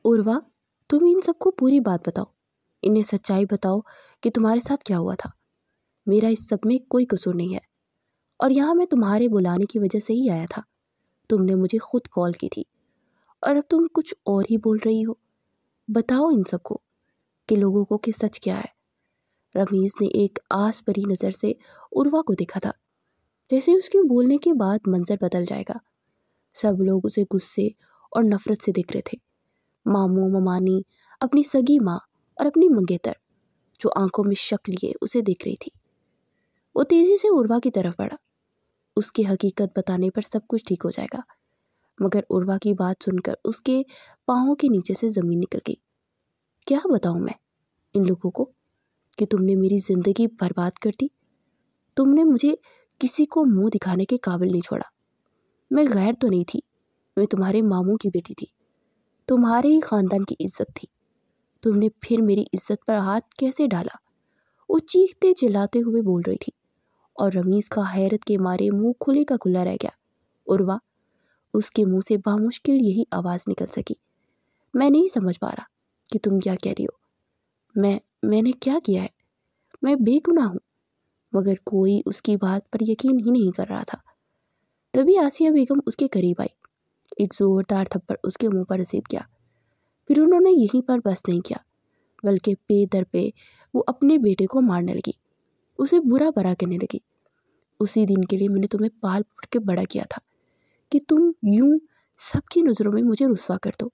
उर्वा, तुम इन सबको पूरी बात बताओ। इन्हें सच्चाई बताओ कि तुम्हारे साथ क्या हुआ था। मेरा इस सब में कोई कसूर नहीं है और यहाँ मैं तुम्हारे बुलाने की वजह से ही आया था। तुमने मुझे खुद कॉल की थी और अब तुम कुछ और ही बोल रही हो। बताओ इन सबको कि लोगों को कि सच क्या है। रमीज ने एक आस भरी नज़र से उर्वा को देखा था, जैसे उसके बोलने के बाद मंजर बदल जाएगा। सब लोग उसे गुस्से और नफरत से देख रहे थे। मामू, ममानी, अपनी सगी माँ और अपनी मंगेतर, जो आंखों में शक लिए उसे देख रही थी। वो तेजी से उर्वा की तरफ बढ़ा। उसकी हकीकत बताने पर सब कुछ ठीक हो जाएगा। मगर उर्वा की बात सुनकर उसके पाँवों के नीचे से जमीन निकल गई। क्या बताऊं मैं इन लोगों को कि तुमने मेरी जिंदगी बर्बाद कर दी। तुमने मुझे किसी को मुंह दिखाने के काबिल नहीं छोड़ा। मैं गैर तो नहीं थी, मैं तुम्हारे मामू की बेटी थी, तुम्हारे ही खानदान की इज्जत थी। तुमने फिर मेरी इज्जत पर हाथ कैसे डाला। वो चीखते चिल्लाते हुए बोल रही थी और रमीज का हैरत के मारे मुंह खुले का खुला रह गया। उर्वा, उसके मुंह से बामुश्किल यही आवाज़ निकल सकी, मैं नहीं समझ पा रहा कि तुम क्या कह रही हो। मैंने क्या किया है? मैं बेगुनाह हूँ। मगर कोई उसकी बात पर यकीन ही नहीं कर रहा था। तभी आसिया बेगम उसके करीब आई। एक जोरदार थप्पड़ उसके मुंह पर रसीद किया। फिर उन्होंने यहीं पर बस नहीं किया, बल्कि पे दर पे वो अपने बेटे को मारने लगी, उसे बुरा भला कहने लगी। उसी दिन के लिए मैंने तुम्हें पाल पोस के बड़ा किया था कि तुम यूं सबकी नज़रों में मुझे रुस्वा कर दो।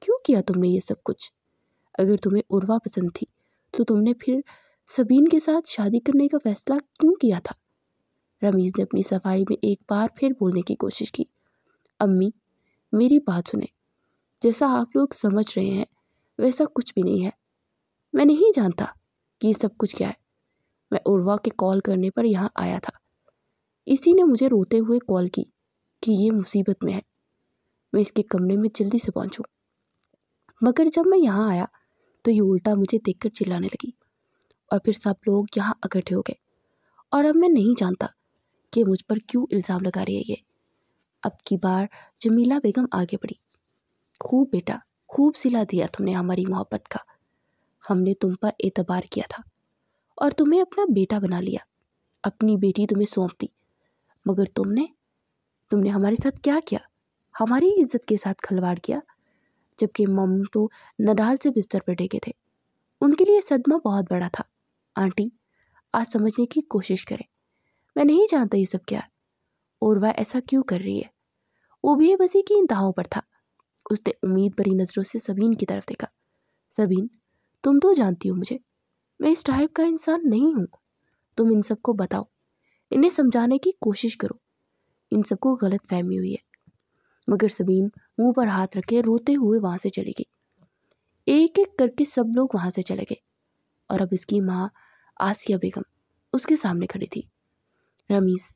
क्यों किया तुमने ये सब कुछ? अगर तुम्हें उर्वा पसंद थी तो तुमने फिर सबीन के साथ शादी करने का फैसला क्यों किया था? रमीज ने अपनी सफाई में एक बार फिर बोलने की कोशिश की। अम्मी, मेरी बात सुने। जैसा आप लोग समझ रहे हैं वैसा कुछ भी नहीं है। मैं नहीं जानता कि ये सब कुछ क्या है। मैं उर्वा के कॉल करने पर यहाँ आया था। इसी ने मुझे रोते हुए कॉल की कि ये मुसीबत में है, मैं इसके कमरे में जल्दी से पहुँचूँ। मगर जब मैं यहाँ आया तो ये उल्टा मुझे देखकर चिल्लाने लगी और फिर सब लोग यहाँ इकट्ठे हो गए। और अब मैं नहीं जानता कि मुझ पर क्यों इल्ज़ाम लगा रही है ये। अब की बार जमीला बेगम आगे बढ़ी। खूब बेटा, खूब सिला दिया तुमने हमारी मोहब्बत का। हमने तुम पर एतबार किया था और तुम्हें अपना बेटा बना लिया, अपनी बेटी तुम्हें सौंप दी। मगर तुमने हमारे साथ क्या किया? हमारी इज्जत के साथ खिलवाड़ किया। जबकि मम्मी तो नडाल से बिस्तर पर टेके थे। उनके लिए सदमा बहुत बड़ा था। आंटी, आज समझने की कोशिश करें। मैं नहीं जानता ये सब क्या है। और वह ऐसा क्यों कर रही है? वो बेबसी की इंतहाओं पर था। उसने उम्मीद भरी नजरों से सबीन की तरफ देखा। सबीन, तुम तो जानती हो मुझे, मैं इस टाइप का इंसान नहीं हूँ। तुम इन सबको बताओ, इन्हें समझाने की कोशिश करो। इन सबको गलत फहमी हुई है। मगर सबीन मुंह पर हाथ रखे रोते हुए वहां से चली गई। एक एक करके सब लोग वहां से चले गए और अब इसकी माँ आसिया बेगम उसके सामने खड़ी थी। रमीज,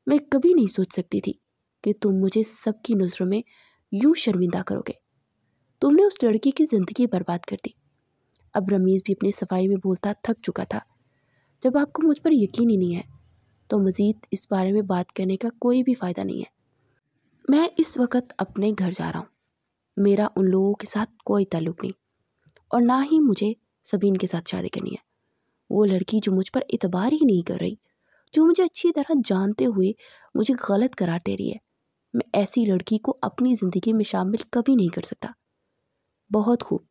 मैं कभी नहीं सोच सकती थी कि तुम मुझे सबकी नज़रों में यूं शर्मिंदा करोगे। तुमने उस लड़की की ज़िंदगी बर्बाद कर दी। अब रमीज भी अपनी सफाई में बोलता थक चुका था। जब आपको मुझ पर यकीन ही नहीं है तो मज़ीद इस बारे में बात करने का कोई भी फ़ायदा नहीं है। मैं इस वक्त अपने घर जा रहा हूँ। मेरा उन लोगों के साथ कोई ताल्लुक़ नहीं और ना ही मुझे सबीन के साथ शादी करनी है। वो लड़की जो मुझ पर इतबार ही नहीं कर रही, जो मुझे अच्छी तरह जानते हुए मुझे गलत करार दे रही है, मैं ऐसी लड़की को अपनी ज़िंदगी में शामिल कभी नहीं कर सकता। बहुत खूब,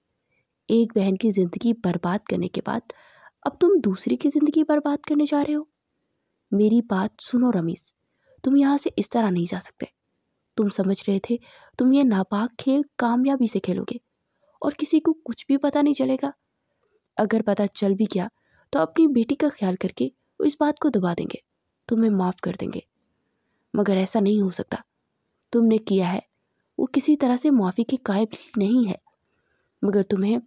एक बहन की ज़िंदगी बर्बाद करने के बाद अब तुम दूसरी की ज़िंदगी बर्बाद करने जा रहे हो। मेरी बात सुनो रमीज, तुम यहाँ से इस तरह नहीं जा सकते। तुम समझ रहे थे तुम ये नापाक खेल कामयाबी से खेलोगे और किसी को कुछ भी पता नहीं चलेगा। अगर पता चल भी गया तो अपनी बेटी का ख्याल करके वो इस बात को दबा देंगे, तुम्हें माफ़ कर देंगे। मगर ऐसा नहीं हो सकता। तुमने किया है वो किसी तरह से माफ़ी के काबिल नहीं है, मगर तुम्हें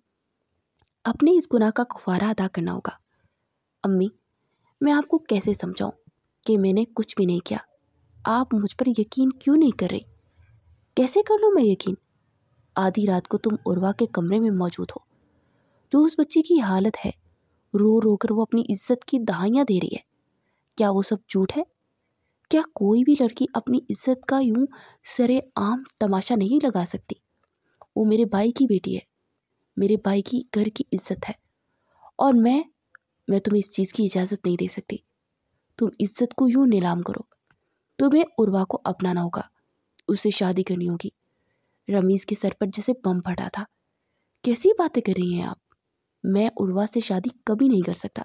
अपने इस गुनाह का कफारा अदा करना होगा। अम्मी, मैं आपको कैसे समझाऊं कि मैंने कुछ भी नहीं किया। आप मुझ पर यकीन क्यों नहीं कर रही? कैसे कर लूँ मैं यकीन? आधी रात को तुम उर्वा के कमरे में मौजूद हो। जो उस बच्ची की हालत है, रो रो कर वो अपनी इज्जत की दहाइयाँ दे रही है। क्या वो सब झूठ है? क्या कोई भी लड़की अपनी इज्जत का यूं सरेआम तमाशा नहीं लगा सकती? वो मेरे भाई की बेटी है, मेरे भाई की घर की इज्जत है। और मैं तुम्हें इस चीज़ की इजाज़त नहीं दे सकती। तुम इज्जत को यूं नीलाम करो। तुम्हें उर्वा को अपनाना होगा, उससे शादी करनी होगी। रमीज़ के सर पर जैसे बम फटा था। कैसी बातें कर रही हैं आप? मैं उर्वा से शादी कभी नहीं कर सकता।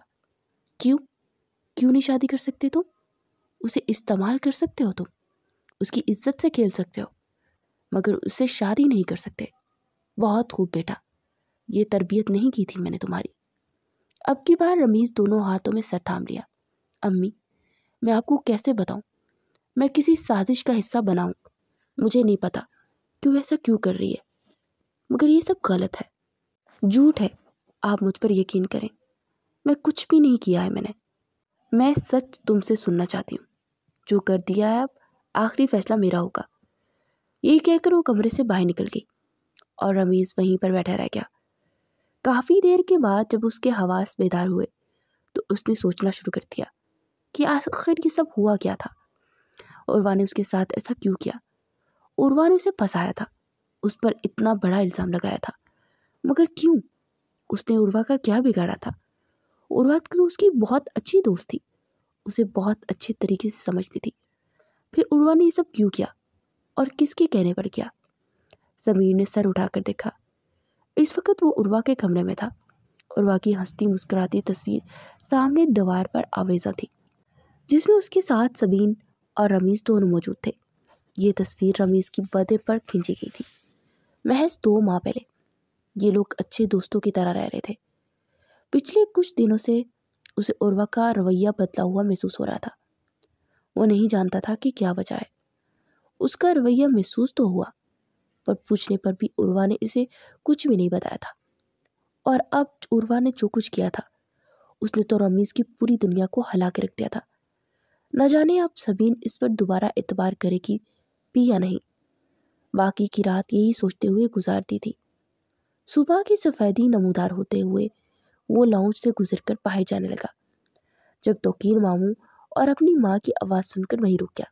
क्यों? क्यों नहीं शादी कर सकते तुम? उसे इस्तेमाल कर सकते हो तुम, उसकी इज्जत से खेल सकते हो, मगर उससे शादी नहीं कर सकते। बहुत खूब बेटा, ये तरबियत नहीं की थी मैंने तुम्हारी। अब की बार रमीज़ दोनों हाथों में सर थाम लिया। अम्मी, मैं आपको कैसे बताऊं? मैं किसी साजिश का हिस्सा बनाऊं? मुझे नहीं पता क्यों ऐसा क्यों कर रही है, मगर ये सब गलत है, झूठ है। आप मुझ पर यकीन करें, मैं कुछ भी नहीं किया है मैंने। मैं सच तुमसे सुनना चाहती हूँ। जो कर दिया है अब आखिरी फैसला मेरा होगा। ये कहकर वो कमरे से बाहर निकल गई और रमीज़ वहीं पर बैठा रह गया। काफ़ी देर के बाद जब उसके हवास बेदार हुए तो उसने सोचना शुरू कर दिया कि आखिर ये सब हुआ क्या था। उर्वा ने उसके साथ ऐसा क्यों किया? उर्वा ने उसे फंसाया था, उस पर इतना बड़ा इल्ज़ाम लगाया था, मगर क्यों? उसने उर्वा का क्या बिगाड़ा था? उर्वा तो उसकी बहुत अच्छी दोस्त थी, उसे बहुत अच्छे तरीके से समझती थी। फिर उर्वा ने ये सब क्यों किया और किसके कहने पर किया? समीर ने सर उठाकर देखा। इस वक्त वो उर्वा के कमरे में था। उर्वा की हंसती मुस्कुराती तस्वीर सामने दीवार पर आवेजा थी, जिसमें उसके साथ सबीन और रमीज़ दोनों मौजूद थे। ये तस्वीर रमीज़ की बर्थडे पर खींची गई थी, महज 2 माह पहले। ये लोग अच्छे दोस्तों की तरह रह रहे थे। पिछले कुछ दिनों से उसे उर्वा का रवैया बदला हुआ महसूस हो रहा था। वो नहीं जानता था कि क्या वजह है। उसका रवैया महसूस तो हुआ, पर पूछने पर भी उर्वा ने इसे कुछ भी नहीं बताया था। और अब उर्वा ने जो कुछ किया था, उसने तो रमीज़ की पूरी दुनिया को हिला के रख दिया था। न जाने अब सबीन इस पर दोबारा एतबार करेगी भी या नहीं। बाकी की रात यही सोचते हुए गुजारती थी। सुबह की सफ़ेदी नमूदार होते हुए वो लाउंज से गुजरकर बाहर जाने लगा, जब तोकीर मामू और अपनी माँ की आवाज़ सुनकर वहीं रुक गया।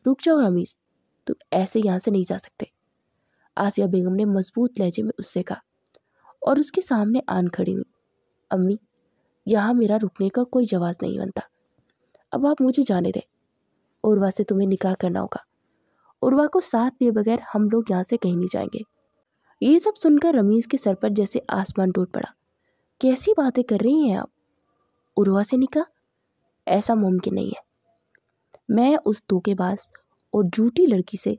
रुक जाओ रमीज़, तुम ऐसे यहाँ से नहीं जा सकते, आसिया बेगम ने मजबूत लहजे में उससे कहा और उसके सामने आन खड़ी हुई। अम्मी, यहाँ मेरा रुकने का कोई जवाब नहीं बनता। अब आप मुझे जाने दें। उर्वा से तुम्हें निकाह करना होगा। उर्वा को साथ लिए बगैर हम लोग यहाँ से कहीं नहीं जाएंगे। ये सब सुनकर रमीज़ के सर पर जैसे आसमान टूट पड़ा। कैसी बातें कर रही हैं आप? उर्वा से निकाह? ऐसा मुमकिन नहीं है। मैं उस धोखेबाज और झूठी लड़की से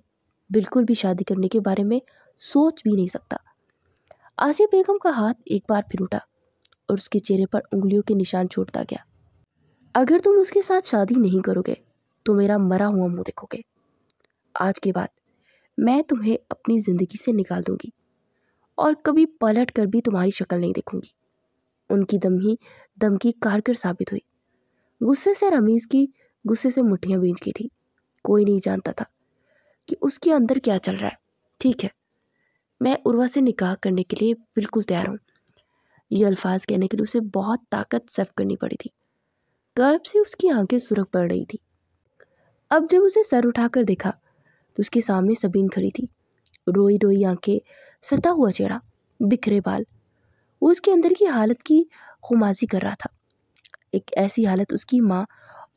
बिल्कुल भी शादी करने के बारे में सोच भी नहीं सकता। आसिया बेगम का हाथ एक बार फिर उठा और उसके चेहरे पर उंगलियों के निशान छोड़ता गया। अगर तुम उसके साथ शादी नहीं करोगे तो मेरा मरा हुआ मुंह देखोगे। आज के बाद मैं तुम्हें अपनी ज़िंदगी से निकाल दूंगी और कभी पलट कर भी तुम्हारी शक्ल नहीं देखूंगी। उनकी धमकी कारगर साबित हुई। गुस्से से रमीज़ की गुस्से से मुट्ठियां भींच गई थी। कोई नहीं जानता था कि उसके अंदर क्या चल रहा है। ठीक है, मैं उर्वा से निकाह करने के लिए बिल्कुल तैयार हूँ। ये अल्फाज कहने के लिए उसे बहुत ताकत सर्व करनी पड़ी थी। गर्व से उसकी आंखें सुर्ख पड़ रही थी। अब जब उसे सर उठाकर देखा तो उसके सामने सबीन खड़ी थी। रोई रोई आंखें, सता हुआ चेहरा, बिखरे बाल। वो उसके अंदर की हालत की खुमाजी कर रहा था। एक ऐसी हालत उसकी माँ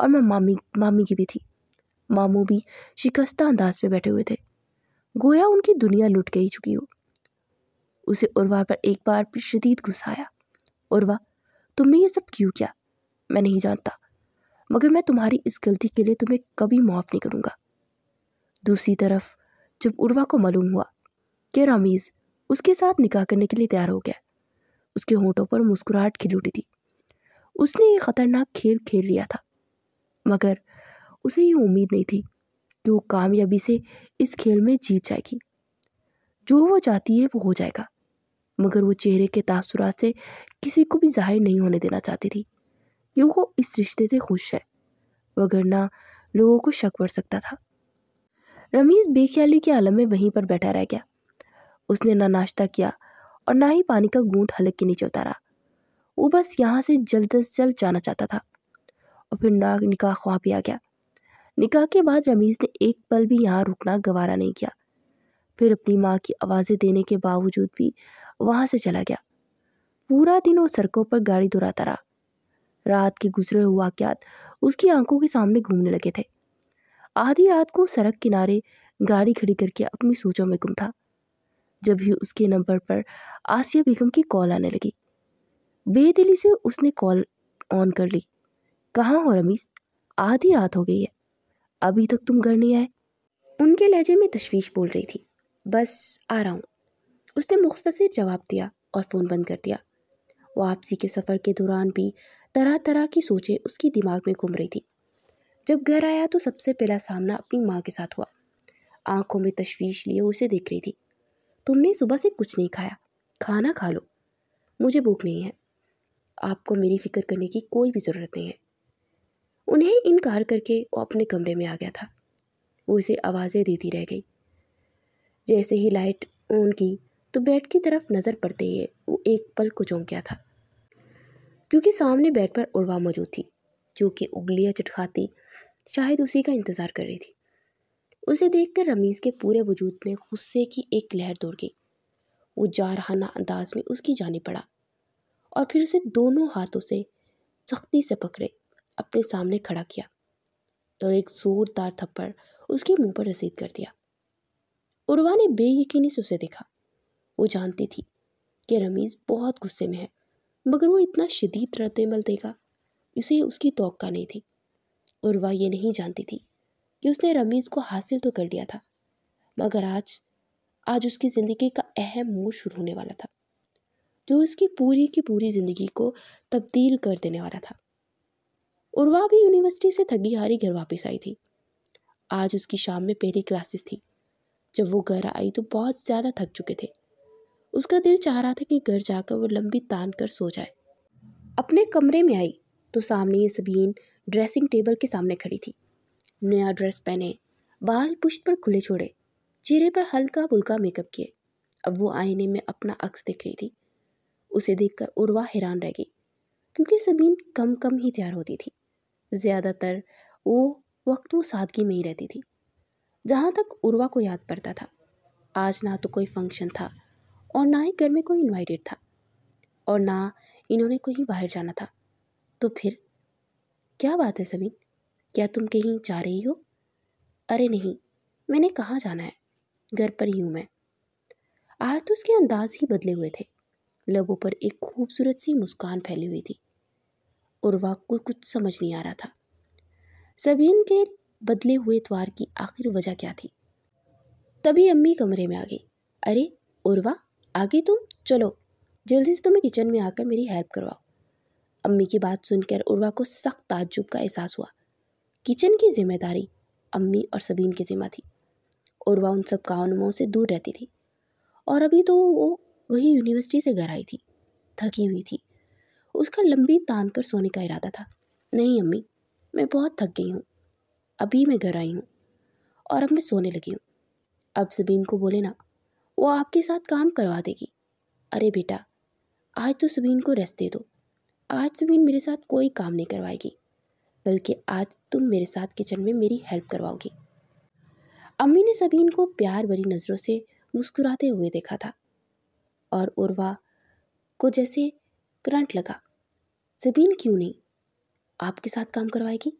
और मामी की भी थी। मामू भी शिकस्ता अंदाज में बैठे हुए थे, गोया उनकी दुनिया लुट गई चुकी हो। उसे उर्वा पर एक बार फिर शदीद गुस्सा आया। उर्वा, तुमने ये सब क्यों किया? मैं नहीं जानता, मगर मैं तुम्हारी इस गलती के लिए तुम्हें कभी माफ़ नहीं करूँगा। दूसरी तरफ जब उर्वा को मालूम हुआ कि रमीज़ उसके साथ निकाह करने के लिए तैयार हो गया, उसके होंठों पर मुस्कुराहट खिल उठी थी। उसने ये खतरनाक खेल खेल लिया था, मगर उसे ये उम्मीद नहीं थी कि वो कामयाबी से इस खेल में जीत जाएगी। जो वो चाहती है वो हो जाएगा, मगर वो चेहरे के तासुरात से किसी को भी जाहिर नहीं होने देना चाहती थी कि वो इस रिश्ते से खुश है, वगरना लोगों को शक पड़ सकता था। रमीज़ बेख्याली के आलम में वहीं पर बैठा रह गया। उसने ना नाश्ता किया और ना ही पानी का घूंट हलक के नीचे उतारा। वो बस यहाँ से जल्द से जल्द जाना चाहता था। और फिर निकाह ख्वाब भी आ गया। निकाह के बाद रमीज़ ने एक पल भी यहाँ रुकना गवारा नहीं किया। फिर अपनी माँ की आवाज़ें देने के बावजूद भी वहाँ से चला गया। पूरा दिन वो सड़कों पर गाड़ी दौड़ाता रहा। रात के गुजरे हुए वाक़यात उसकी आंखों के सामने घूमने लगे थे। आधी रात को सड़क किनारे गाड़ी खड़ी करके अपनी सोचों में गुम था। जब ही उसके नंबर पर आसिया बेगम की कॉल आने लगी। बेदिली से उसने कॉल ऑन कर ली। कहाँ हो रमीज? आधी रात हो गई है, अभी तक तुम घर नहीं आए? उनके लहजे में तशवीश बोल रही थी। बस आ रहा हूँ, उसने मुख्तसर जवाब दिया और फ़ोन बंद कर दिया। वापसी के सफ़र के दौरान भी तरह तरह की सोचें उसकी दिमाग में घूम रही थी। जब घर आया तो सबसे पहला सामना अपनी माँ के साथ हुआ। आंखों में तशवीश लिए उसे देख रही थी। तुमने सुबह से कुछ नहीं खाया, खाना खा लो। मुझे भूख नहीं है, आपको मेरी फिक्र करने की कोई भी ज़रूरत नहीं है। उन्हें इनकार करके वो अपने कमरे में आ गया था। वो उसे आवाज़ें देती रह गई। जैसे ही लाइट ऑन की तो बेड की तरफ नज़र पड़ते ही वो एक पल को चौंक गया था, क्योंकि सामने बेड पर उर्वा मौजूद थी, जो कि उंगलियां चटखाती शायद उसी का इंतज़ार कर रही थी। उसे देखकर रमीज़ के पूरे वजूद में गुस्से की एक लहर दौड़ गई। वो जारहाना अंदाज में उसकी जानी पड़ा और फिर उसे दोनों हाथों से सख्ती से पकड़े अपने सामने खड़ा किया और एक जोरदार थप्पड़ उसके मुंह पर रसीद कर दिया। उर्वा ने बेयकीनी से उसे देखा। वो जानती थी कि रमीज़ बहुत गुस्से में है, मगर वो इतना शदीद रद्द-ए-अमल देगा, उसे उसकी तौक्का नहीं थी। उर्वा ये नहीं जानती थी कि उसने रमीज़ को हासिल तो कर लिया था, मगर आज उसकी ज़िंदगी का अहम मोड़ शुरू होने वाला था, जो उसकी पूरी की पूरी ज़िंदगी को तब्दील कर देने वाला था। उर्वा भी यूनिवर्सिटी से थकी हारी घर वापस आई थी। आज उसकी शाम में पहली क्लासेस थी। जब वो घर आई तो बहुत ज़्यादा थक चुके थे। उसका दिल चाह रहा था कि घर जाकर वो लंबी तान कर सो जाए। अपने कमरे में आई तो सामने ये सबीन ड्रेसिंग टेबल के सामने खड़ी थी। नया ड्रेस पहने, बाल पुश्त पर खुले छोड़े, चेहरे पर हल्का फुल्का मेकअप किए। अब वो आईने में अपना अक्स देख रही थी। उसे देखकर उर्वा हैरान रह गई, क्योंकि सबीन कम कम ही तैयार होती थी। ज़्यादातर वो सादगी में ही रहती थी। जहाँ तक उर्वा को याद पड़ता था, आज ना तो कोई फंक्शन था और ना ही घर में कोई इनवाइटेड था और ना इन्होंने कहीं बाहर जाना था। तो फिर क्या बात है सबीन, क्या तुम कहीं जा रही हो? अरे नहीं, मैंने कहाँ जाना है, घर पर ही हूँ मैं। आज तो उसके अंदाज ही बदले हुए थे। लबों पर एक खूबसूरत सी मुस्कान फैली हुई थी। उर्वा को कुछ समझ नहीं आ रहा था, सबीन के बदले हुए त्वार की आखिर वजह क्या थी। तभी अम्मी कमरे में आ गई। अरे उर्वा, आ गई तुम? चलो जल्दी से तुम्हें किचन में आकर मेरी हेल्प करवाओ। अम्मी की बात सुनकर उर्वा को सख्त ताज्जुब का एहसास हुआ। किचन की जिम्मेदारी अम्मी और सबीन की जिम्मा थी। उर्वा उन सब कामों से दूर रहती थी और अभी तो वो वही यूनिवर्सिटी से घर आई थी, थकी हुई थी। उसका लंबी तान कर सोने का इरादा था। नहीं अम्मी, मैं बहुत थक गई हूँ, अभी मैं घर आई हूँ और अब मैं सोने लगी हूँ। अब सबीन को बोले ना, वो आपके साथ काम करवा देगी। अरे बेटा, आज तो सबीन को रेस्ट दे दो। आज सबीन मेरे साथ कोई काम नहीं करवाएगी, बल्कि आज तुम मेरे साथ किचन में मेरी हेल्प करवाओगी। अम्मी ने सबीन को प्यार भरी नज़रों से मुस्कुराते हुए देखा था और उर्वा को जैसे करंट लगा। सबीन क्यों नहीं आपके साथ काम करवाएगी?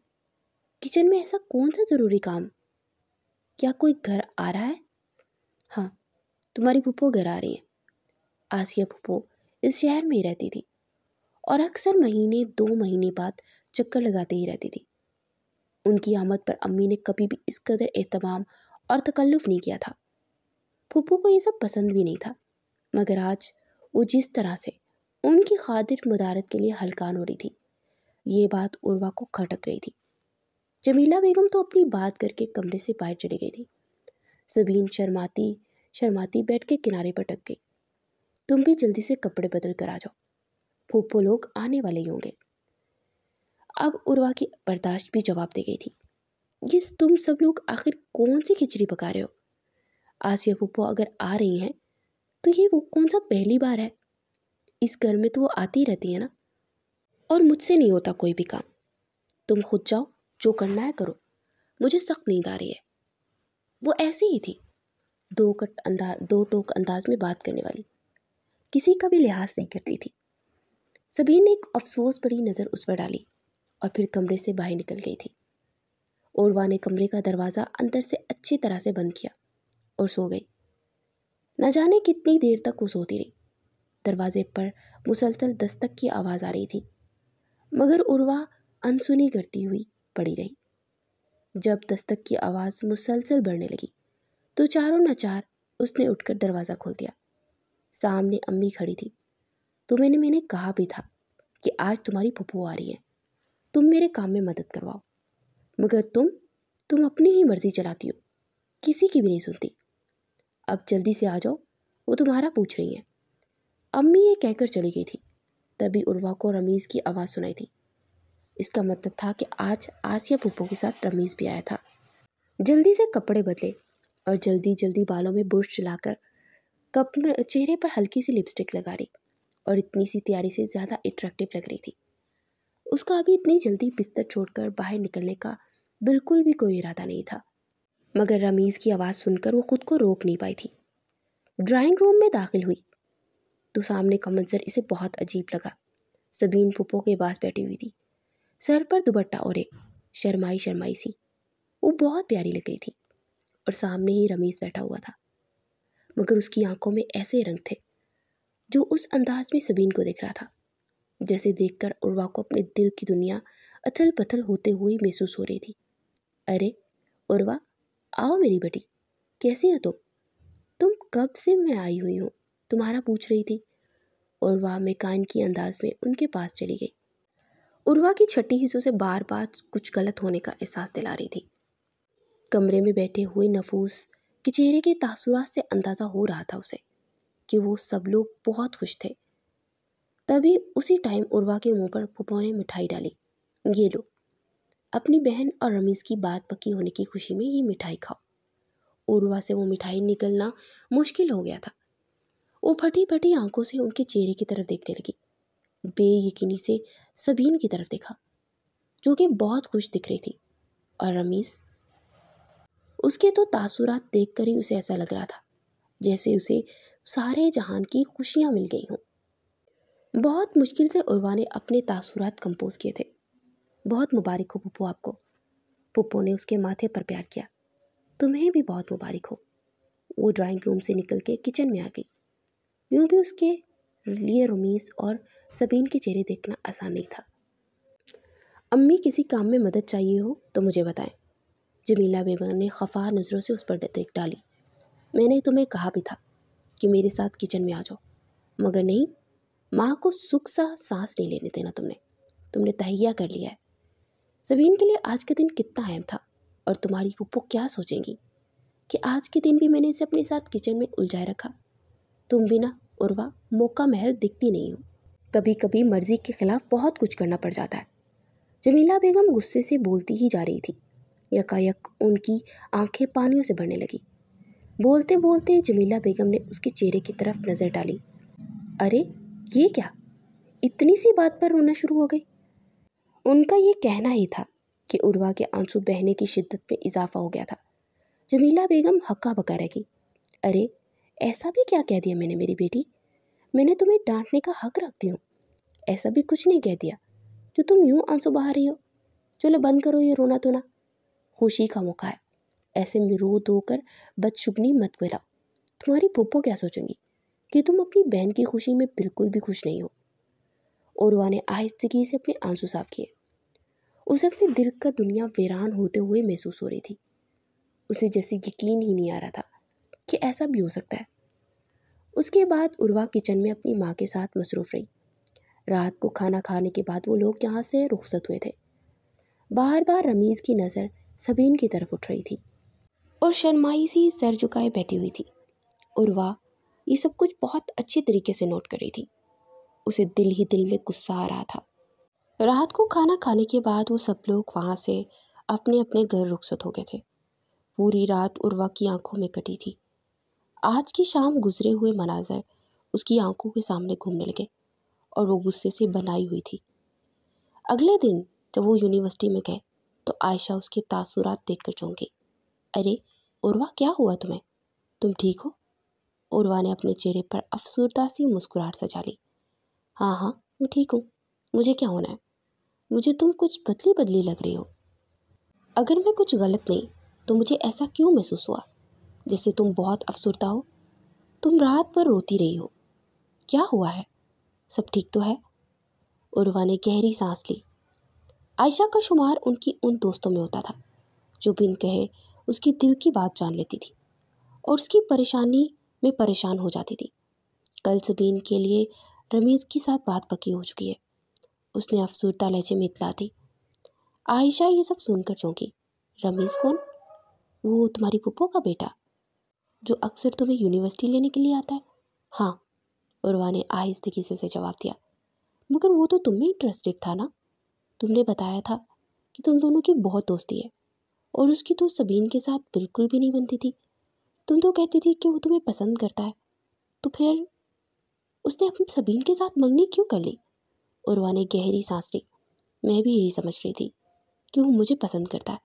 किचन में ऐसा कौन सा ज़रूरी काम? क्या कोई घर आ रहा है? हाँ, तुम्हारी फूफो घर आ रही है। आसिया फूफो इस शहर में ही रहती थी और अक्सर महीने 2 महीने बाद चक्कर लगाते ही रहती थी। उनकी आमद पर अम्मी ने कभी भी इस कदर एहतमाम और तकल्लुफ़ नहीं किया था। फूफो को ये सब पसंद भी नहीं था, मगर आज वो जिस तरह से उनकी खातिर मदारत के लिए हलकान हो रही थी, ये बात उर्वा को खटक रही थी। जमीला बेगम तो अपनी बात करके कमरे से बाहर चली गई थी। सबीन शर्माती शर्माती बेड के किनारे पर टक गई। तुम भी जल्दी से कपड़े बदल कर आ जाओ, फूफो लोग आने वाले ही होंगे। अब उर्वा की बर्दाश्त भी जवाब दे गई थी। ये तुम सब लोग आखिर कौन सी खिचड़ी पका रहे हो? आसिया फूफो अगर आ रही हैं तो ये वो कौन सा पहली बार है? इस घर में तो वो आती रहती है ना, और मुझसे नहीं होता कोई भी काम। तुम खुद जाओ, जो करना है करो, मुझे सख्त नींद आ रही है। वो ऐसी ही थी, दो टोक अंदाज में बात करने वाली, किसी का भी लिहाज नहीं करती थी। सबीन ने एक अफसोस भरी नज़र उस पर डाली और फिर कमरे से बाहर निकल गई थी। उर्वा ने कमरे का दरवाज़ा अंदर से अच्छी तरह से बंद किया और सो गई। न जाने कितनी देर तक वो सोती रही। दरवाजे पर मुसलसल दस्तक की आवाज़ आ रही थी, मगर उर्वा अनसुनी करती हुई पड़ी रही। जब दस्तक की आवाज़ मुसलसल बढ़ने लगी तो चारों नचार उसने उठकर दरवाज़ा खोल दिया। सामने अम्मी खड़ी थी। तो मैंने कहा भी था कि आज तुम्हारी फूफू आ रही है, तुम मेरे काम में मदद करवाओ, मगर तुम अपनी ही मर्जी चलाती हो, किसी की भी नहीं सुनती। अब जल्दी से आ जाओ, वो तुम्हारा पूछ रही है। अम्मी ये कहकर चली गई थी। तभी उर्वा को रमीज़ की आवाज़ सुनाई थी। इसका मतलब था कि आज आसिया फूफू के साथ रमीज़ भी आया था। जल्दी से कपड़े बदले और जल्दी जल्दी बालों में बुर्श चलाकर चेहरे पर हल्की सी लिपस्टिक लगा रही और इतनी सी तैयारी से ज़्यादा अट्रैक्टिव लग रही थी। उसका अभी इतनी जल्दी बिस्तर छोड़कर बाहर निकलने का बिल्कुल भी कोई इरादा नहीं था, मगर रमीज़ की आवाज़ सुनकर वो खुद को रोक नहीं पाई थी। ड्राइंग रूम में दाखिल हुई तो सामने का मंजर इसे बहुत अजीब लगा। सबीन फूफो के पास बैठी हुई थी, सर पर दुपट्टा ओढ़े, शर्माई शर्माई सी। वो बहुत प्यारी लग रही थी और सामने ही रमीज़ बैठा हुआ था, मगर उसकी आंखों में ऐसे रंग थे जो उस अंदाज में सबीन को दिख रहा था, जैसे देखकर उर्वा को अपने दिल की दुनिया अथल पथल होते हुए महसूस हो रही थी। अरे उर्वा, आओ मेरी बेटी, कैसी हो तुम कब से मैं आई हुई हूँ, तुम्हारा पूछ रही थी। उर्वा मेकान की अंदाज में उनके पास चली गई। उर्वा की छठी हिस्सों से बार बार कुछ गलत होने का एहसास दिला रही थी। कमरे में बैठे हुए नफूस के चेहरे के तासुरात से अंदाज़ा हो रहा था उसे कि वो सब लोग बहुत खुश थे। तभी उसी टाइम उर्वा के मुंह पर फूफो ने मिठाई डाली। ये लो, अपनी बहन और रमीज़ की बात पक्की होने की खुशी में ये मिठाई खाओ। उर्वा से वो मिठाई निकलना मुश्किल हो गया था। वो फटी फटी आंखों से उनके चेहरे की तरफ देखने लगी। बेयकीनी से सबीन की तरफ देखा, जो कि बहुत खुश दिख रही थी, और रमीज़, उसके तो तासुरात देखकर ही उसे ऐसा लग रहा था जैसे उसे सारे जहान की खुशियाँ मिल गई हों। बहुत मुश्किल से उर्वा ने अपने तासुरात कंपोज किए थे। बहुत मुबारक हो पुप्पो आपको। पुप्पो ने उसके माथे पर प्यार किया। तुम्हें भी बहुत मुबारक हो। वो ड्राइंग रूम से निकल के किचन में आ गई। यूँ भी उसके लिए रमीज़ और सबीन के चेहरे देखना आसान नहीं था। अम्मी, किसी काम में मदद चाहिए हो तो मुझे बताएं। जमीला बेगम ने खफा नज़रों से उस पर देख डाली। मैंने तुम्हें कहा भी था कि मेरे साथ किचन में आ जाओ, मगर नहीं, माँ को सुख सा सांस नहीं लेने देना तुमने तहैया कर लिया है। सबीन के लिए आज का दिन कितना अहम था, और तुम्हारी पुप्पो क्या सोचेंगी कि आज के दिन भी मैंने इसे अपने साथ किचन में उलझाए रखा। तुम भी ना उर्वा, मौका महल दिखती नहीं हो। कभी कभी मर्जी के खिलाफ बहुत कुछ करना पड़ जाता है। जमीला बेगम गुस्से से बोलती ही जा रही थी। यकायक उनकी आंखें पानियों से भरने लगी। बोलते बोलते जमीला बेगम ने उसके चेहरे की तरफ नज़र डाली। अरे ये क्या, इतनी सी बात पर रोना शुरू हो गई। उनका ये कहना ही था कि उर्वा के आंसू बहने की शिद्दत में इजाफा हो गया था। जमीला बेगम हक्का बक्का रह गई। अरे ऐसा भी क्या कह दिया मैंने मेरी बेटी? मैंने तुम्हें डांटने का हक रखती हूँ। ऐसा भी कुछ नहीं कह दिया जो तुम यूँ आंसू बहा रही हो। चलो बंद करो ये रोना धोना, खुशी का मौका है। ऐसे में रो धो कर बदशुगनी मत गिराओ। तुम्हारी फूफो क्या सोचेंगी कि तुम अपनी बहन की खुशी में बिल्कुल भी खुश नहीं हो। उर्वा ने आहिस्तगी से अपने आंसू साफ किए। उसे अपने दिल का दुनिया वीरान होते हुए महसूस हो रही थी। उसे जैसे यकीन ही नहीं आ रहा था कि ऐसा भी हो सकता है। उसके बाद उर्वा किचन में अपनी माँ के साथ मसरूफ़ रही। रात को खाना खाने के बाद वो लोग यहाँ से रुखसत हुए थे। बार बार रमीज़ की नज़र सबीन की तरफ उठ रही थी और शर्माई सी सर झुकाए बैठी हुई थी। उर्वा ये सब कुछ बहुत अच्छे तरीके से नोट कर रही थी। उसे दिल ही दिल में गुस्सा आ रहा था। रात को खाना खाने के बाद वो सब लोग वहाँ से अपने अपने घर रुखसत हो गए थे। पूरी रात उर्वा की आंखों में कटी थी। आज की शाम गुजरे हुए मनाजर उसकी आंखों के सामने घूमने लगे और वो गुस्से से बनाई हुई थी। अगले दिन जब वो यूनिवर्सिटी में गए तो आयशा उसके तासुरात देखकर चौंक गई। अरे उर्वा, क्या हुआ तुम्हें? तुम ठीक हो? उर्वा ने अपने चेहरे पर अफसरदा सी मुस्कुराहट सजा ली। हाँ हाँ, मैं ठीक हूँ। मुझे क्या होना है? मुझे तुम कुछ बदली बदली लग रही हो। अगर मैं कुछ गलत नहीं तो मुझे ऐसा क्यों महसूस हुआ जैसे तुम बहुत अफसरदा हो? तुम रात भर रोती रही हो। क्या हुआ है? सब ठीक तो है? उर्वा ने गहरी सांस ली। आयशा का शुमार उनकी उन दोस्तों में होता था जो बिन कहे उसकी दिल की बात जान लेती थी और उसकी परेशानी में परेशान हो जाती थी। कल सबीन के लिए रमीज के साथ बात पक्की हो चुकी है। उसने अफसरदा लहजे में इतला दी। आयशा ये सब सुनकर चौंकी। रमीज कौन? वो तुम्हारी पुप्पो का बेटा जो अक्सर तुम्हें यूनिवर्सिटी लेने के लिए आता है? हाँ, उर्वा ने आहिस्ते से उसे जवाब दिया। मगर वो तो तुम में इंटरेस्टेड था ना? तुमने बताया था कि तुम दोनों की बहुत दोस्ती है और उसकी तो सबीन के साथ बिल्कुल भी नहीं बनती थी। तुम तो कहती थी कि वो तुम्हें पसंद करता है, तो फिर उसने अपनी सबीन के साथ मंगनी क्यों कर ली? उर्वा ने गहरी सांस ली। मैं भी यही समझ रही थी कि वो मुझे पसंद करता है।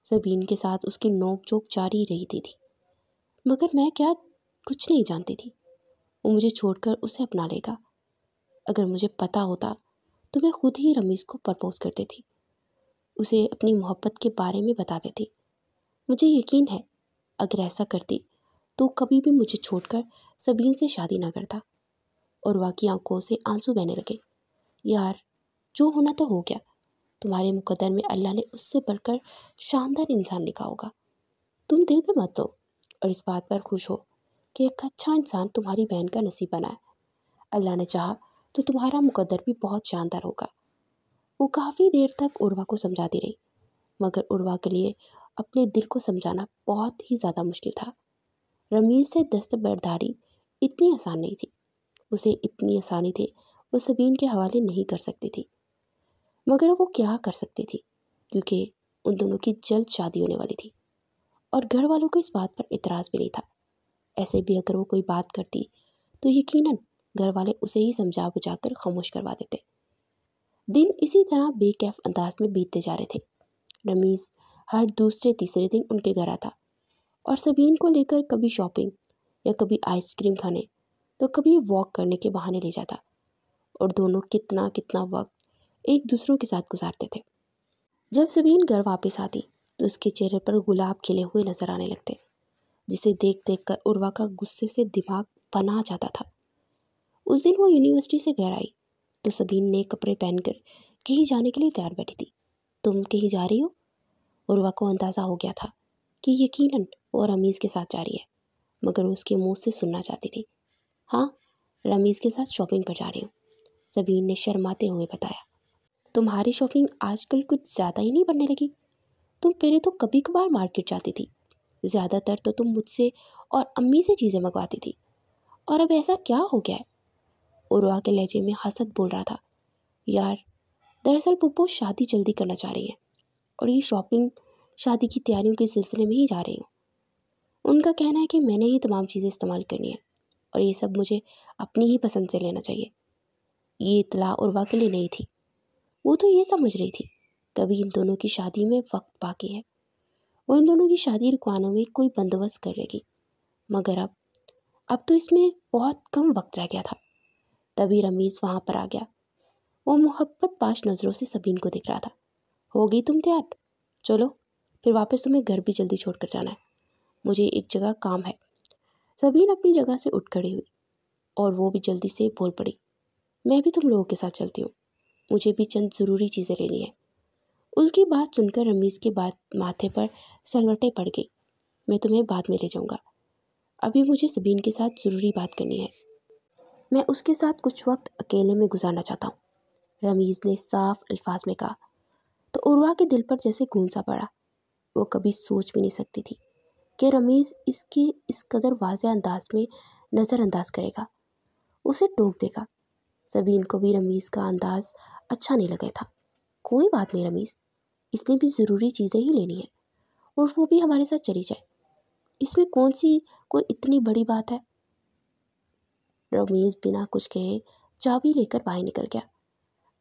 सबीन के साथ उसकी नोक-झोंक जारी रही थी, मगर मैं क्या कुछ नहीं जानती थी। वो मुझे छोड़कर उसे अपना लेगा। अगर मुझे पता होता तो मैं खुद ही रमीज को प्रपोज कर देती, उसे अपनी मोहब्बत के बारे में बता देती। मुझे यकीन है अगर ऐसा करती तो कभी भी मुझे छोड़कर सबीन से शादी ना करता। और वाकई आंखों से आंसू बहने लगे। यार, जो होना तो हो गया। तुम्हारे मुकद्दर में अल्लाह ने उससे बढ़कर शानदार इंसान लिखा होगा। तुम दिल पे मत दो और इस बात पर खुश हो कि एक अच्छा इंसान तुम्हारी बहन का नसीब बना है। अल्लाह ने चाहा तो तुम्हारा मुकद्दर भी बहुत शानदार होगा। वो काफ़ी देर तक उर्वा को समझाती रही, मगर उर्वा के लिए अपने दिल को समझाना बहुत ही ज़्यादा मुश्किल था। रमीज से दस्तबरदारी इतनी आसान नहीं थी। उसे इतनी आसानी थी वो सबीन के हवाले नहीं कर सकती थी। मगर वो क्या कर सकती थी, क्योंकि उन दोनों की जल्द शादी होने वाली थी और घर वालों को इस बात पर इतराज़ भी नहीं था। ऐसे भी अगर वो कोई बात करती तो यकीनन घर वाले उसे ही समझा बुझाकर खामोश करवा देते। दिन इसी तरह बेकैफ अंदाज में बीतते जा रहे थे। रमीज हर दूसरे तीसरे दिन उनके घर आता और सबीन को लेकर कभी शॉपिंग या कभी आइसक्रीम खाने तो कभी वॉक करने के बहाने ले जाता और दोनों कितना कितना वक्त एक दूसरों के साथ गुजारते थे। जब सबीन घर वापस आती तो उसके चेहरे पर गुलाब खिले हुए नजर आने लगते, जिसे देख देख कर उर्वा का गुस्से से दिमाग बना जाता था। उस दिन वो यूनिवर्सिटी से घर आई तो सबीन ने कपड़े पहनकर कहीं जाने के लिए तैयार बैठी थी। तुम कहीं जा रही हो? उर्वा को अंदाज़ा हो गया था कि यकीनन वो रमीज़ के साथ जा रही है, मगर वो उसके मुंह से सुनना चाहती थी। हाँ, रमीज़ के साथ शॉपिंग पर जा रही हूँ, सबीन ने शर्माते हुए बताया। तुम्हारी शॉपिंग आजकल कुछ ज़्यादा ही नहीं बढ़ने लगी? तुम पहले तो कभी कभार मार्केट जाती थी, ज़्यादातर तो तुम मुझसे और अम्मी से चीज़ें मंगवाती थी, और अब ऐसा क्या हो गया है? उर्वा के लहजे में हसद बोल रहा था। यार, दरअसल पुप्पो शादी जल्दी करना चाह रही है और ये शॉपिंग शादी की तैयारियों के सिलसिले में ही जा रही हूँ। उनका कहना है कि मैंने ही तमाम चीज़ें इस्तेमाल करनी है और ये सब मुझे अपनी ही पसंद से लेना चाहिए। ये इतला उर्वा के लिए नहीं थी। वो तो ये समझ रही थी कभी इन दोनों की शादी में वक्त बाकी है, वो इन दोनों की शादी रुकवाने में कोई बंदोबस्त कर लेगी। मगर अब तो इसमें बहुत कम वक्त रह गया था। तभी रमीज़ वहाँ पर आ गया। वो मोहब्बत पाश नज़रों से सबीन को देख रहा था। हो गई तुम तैयार? चलो फिर वापस तुम्हें घर भी जल्दी छोड़ कर जाना है, मुझे एक जगह काम है। सबीन अपनी जगह से उठ खड़ी हुई और वो भी जल्दी से बोल पड़ी। मैं भी तुम लोगों के साथ चलती हूँ, मुझे भी चंद ज़रूरी चीज़ें लेनी है। उसकी बात सुनकर रमीज़ के बाद माथे पर सलवटें पड़ गई। मैं तुम्हें बाद में ले जाऊँगा, अभी मुझे सबीन के साथ ज़रूरी बात करनी है। मैं उसके साथ कुछ वक्त अकेले में गुजारना चाहता हूँ, रमीज़ ने साफ अल्फाज में कहा। तो उर्वा के दिल पर जैसे खून सा पड़ा। वो कभी सोच भी नहीं सकती थी कि रमीज़ इसके इस कदर वाज़ेह अंदाज में नज़रअंदाज करेगा, उसे टोक देगा। सबीन को भी रमीज़ का अंदाज अच्छा नहीं लगा था। कोई बात नहीं रमीज़, इसने भी ज़रूरी चीज़ें ही लेनी है और वो भी हमारे साथ चली जाए, इसमें कौन सी कोई इतनी बड़ी बात है। रमीज़ बिना कुछ कहे चाबी लेकर बाहर निकल गया।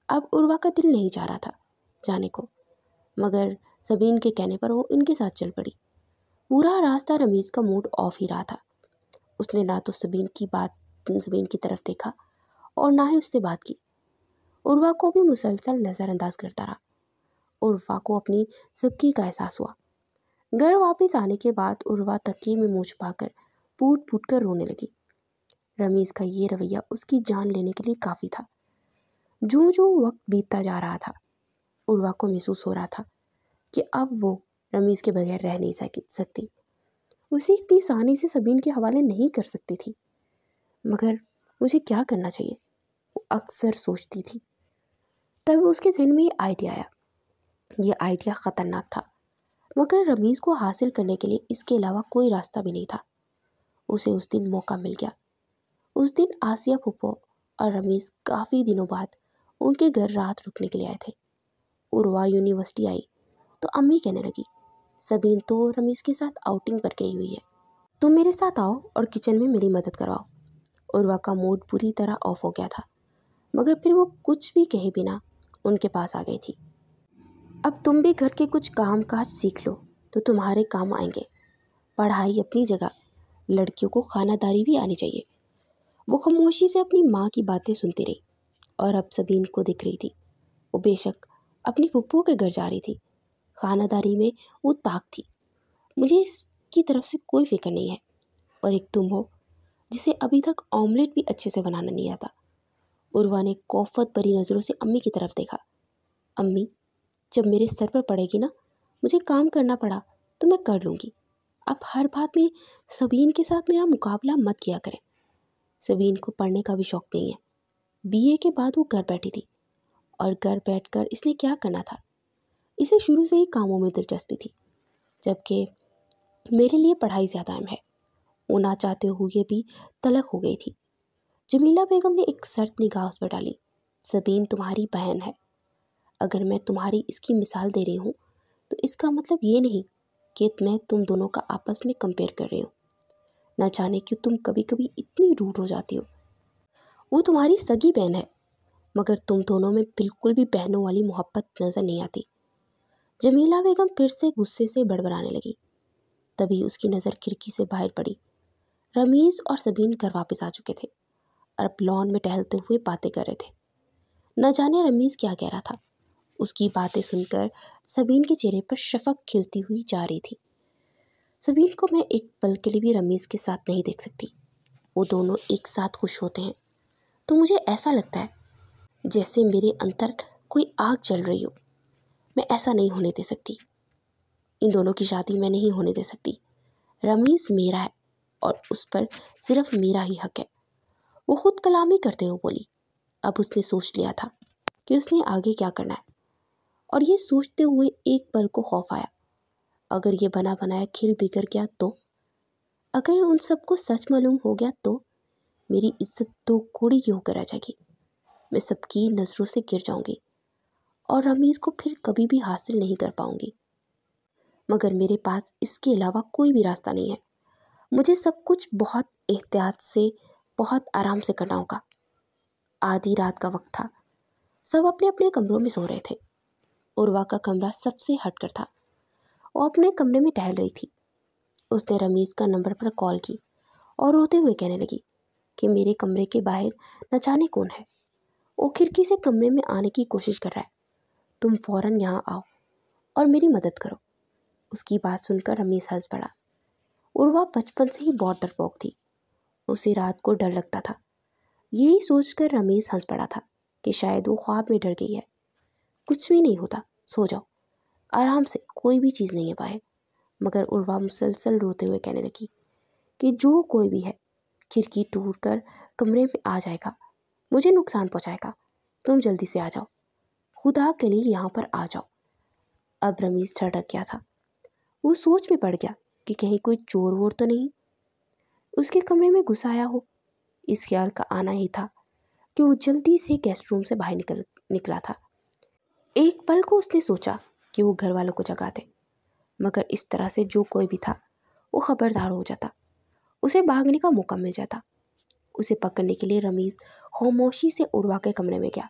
अब उर्वा का दिल नहीं चाह रहा था जाने को, मगर सबीन के कहने पर वो इनके साथ चल पड़ी। पूरा रास्ता रमीज़ का मूड ऑफ ही रहा था। उसने ना तो सबीन की तरफ देखा और ना ही उससे बात की। उर्वा को भी मुसलसल नज़रअंदाज करता रहा। उर्वा को अपनी सबकी का एहसास हुआ। घर वापस आने के बाद उर्वा तकिए में मुँह छुपाकर फूट फूट कर रोने लगी। रमीज़ का ये रवैया उसकी जान लेने के लिए काफ़ी था। जो जो वक्त बीतता जा रहा था, उर्वा को महसूस हो रहा था कि अब वो रमीज़ के बगैर रह नहीं सकती। उसे इतनी आसानी से सबीन के हवाले नहीं कर सकती थी। मगर मुझे क्या करना चाहिए, वो अक्सर सोचती थी। तब उसके जहन में ये आइडिया आया। ये आइडिया ख़तरनाक था, मगर रमीज़ को हासिल करने के लिए इसके अलावा कोई रास्ता भी नहीं था। उसे उस दिन मौका मिल गया। उस दिन आसिया फूफो और रमीज़ काफ़ी दिनों बाद उनके घर रात रुकने के लिए आए थे। उर्वा यूनिवर्सिटी आई तो अम्मी कहने लगी, सबीन तो रमीज़ के साथ आउटिंग पर गई हुई है, तुम मेरे साथ आओ और किचन में मेरी मदद करवाओ। उर्वा का मूड पूरी तरह ऑफ हो गया था, मगर फिर वो कुछ भी कहे बिना उनके पास आ गई थी। अब तुम भी घर के कुछ काम काज सीख लो तो तुम्हारे काम आएंगे। पढ़ाई अपनी जगह, लड़कियों को खानादारी भी आनी चाहिए। वो खामोशी से अपनी माँ की बातें सुनती रही और अब सबीन को दिख रही थी। वो बेशक अपनी फुप्पो के घर जा रही थी, खानादारी में वो ताक थी। मुझे इसकी तरफ से कोई फिक्र नहीं है। और एक तुम हो जिसे अभी तक ऑमलेट भी अच्छे से बनाना नहीं आता। उर्वा ने कौफत भरी नज़रों से अम्मी की तरफ देखा। अम्मी, जब मेरे सर पर पड़ेगी ना, मुझे काम करना पड़ा तो मैं कर लूँगी। आप हर बात में सबीन के साथ मेरा मुकाबला मत किया करें। सबीन को पढ़ने का भी शौक़ नहीं है। बीए के बाद वो घर बैठी थी और घर बैठकर इसने क्या करना था। इसे शुरू से ही कामों में दिलचस्पी थी, जबकि मेरे लिए पढ़ाई ज़्यादा अहम है। वो ना चाहते हुए भी तलक हो गई थी। जमीला बेगम ने एक सर्द निगाह उस पर डाली। सबीन तुम्हारी बहन है। अगर मैं तुम्हारी इसकी मिसाल दे रही हूँ तो इसका मतलब ये नहीं कि मैं तुम दोनों का आपस में कंपेयर कर रही हूँ। न जाने क्यों तुम कभी कभी इतनी रूड हो जाती हो। वो तुम्हारी सगी बहन है, मगर तुम दोनों में बिल्कुल भी बहनों वाली मोहब्बत नज़र नहीं आती। जमीला बेगम फिर से गुस्से से बड़बड़ाने लगी। तभी उसकी नज़र खिड़की से बाहर पड़ी। रमीज़ और सबीन घर वापस आ चुके थे और अब लॉन में टहलते हुए बातें कर रहे थे। न जाने रमीज़ क्या कह रहा था। उसकी बातें सुनकर सबीन के चेहरे पर शफक खिलती हुई जा रही थी। सबीन को मैं एक पल के लिए भी रमीज़ के साथ नहीं देख सकती। वो दोनों एक साथ खुश होते हैं तो मुझे ऐसा लगता है जैसे मेरे अंदर कोई आग जल रही हो। मैं ऐसा नहीं होने दे सकती। इन दोनों की शादी मैं नहीं होने दे सकती। रमीज़ मेरा है और उस पर सिर्फ मेरा ही हक है। वो खुद कलामी करते हुए बोली। अब उसने सोच लिया था कि उसने आगे क्या करना है, और ये सोचते हुए एक पल को खौफ आया। अगर ये बना बनाया खेल बिगड़ गया तो, अगर उन सबको सच मालूम हो गया तो मेरी इज्जत दो कोड़ी की होकर रह जाएगी। मैं सबकी नज़रों से गिर जाऊंगी और रमीज़ को फिर कभी भी हासिल नहीं कर पाऊंगी। मगर मेरे पास इसके अलावा कोई भी रास्ता नहीं है। मुझे सब कुछ बहुत एहतियात से, बहुत आराम से करना होगा। आधी रात का वक्त था। सब अपने अपने कमरों में सो रहे थे। उर्वा का कमरा सबसे हटकर था। वो अपने कमरे में टहल रही थी। उसने रमीज़ का नंबर पर कॉल की और रोते हुए कहने लगी कि मेरे कमरे के बाहर न जाने कौन है। वो खिड़की से कमरे में आने की कोशिश कर रहा है। तुम फ़ौरन यहाँ आओ और मेरी मदद करो। उसकी बात सुनकर रमीज़ हंस पड़ा। उर्वा बचपन से ही बहुत डरपोक थी। उसे रात को डर लगता था। यही सोचकर रमीज़ हंस पड़ा था कि शायद वो ख्वाब में डर गई है। कुछ भी नहीं होता, सो जाओ आराम से, कोई भी चीज़ नहीं है बाहर। मगर उर्वा मुसलसल रोते हुए कहने लगी कि जो कोई भी है खिड़की टूट कर कमरे में आ जाएगा, मुझे नुकसान पहुंचाएगा। तुम जल्दी से आ जाओ, खुदा के लिए यहाँ पर आ जाओ। अब रमीज़ ठड़क गया था। वो सोच में पड़ गया कि कहीं कोई चोर वोर तो नहीं उसके कमरे में घुस आया हो। इस ख्याल का आना ही था कि वो जल्दी से गेस्ट रूम से बाहर निकला था। एक पल को उसने सोचा कि वो घर वालों को जगा दे, मगर इस तरह से जो कोई भी था वो खबरदार हो जाता, उसे भागने का मौका मिल जाता। उसे पकड़ने के लिए रमीज़ खामोशी से उर्वा के कमरे में गया।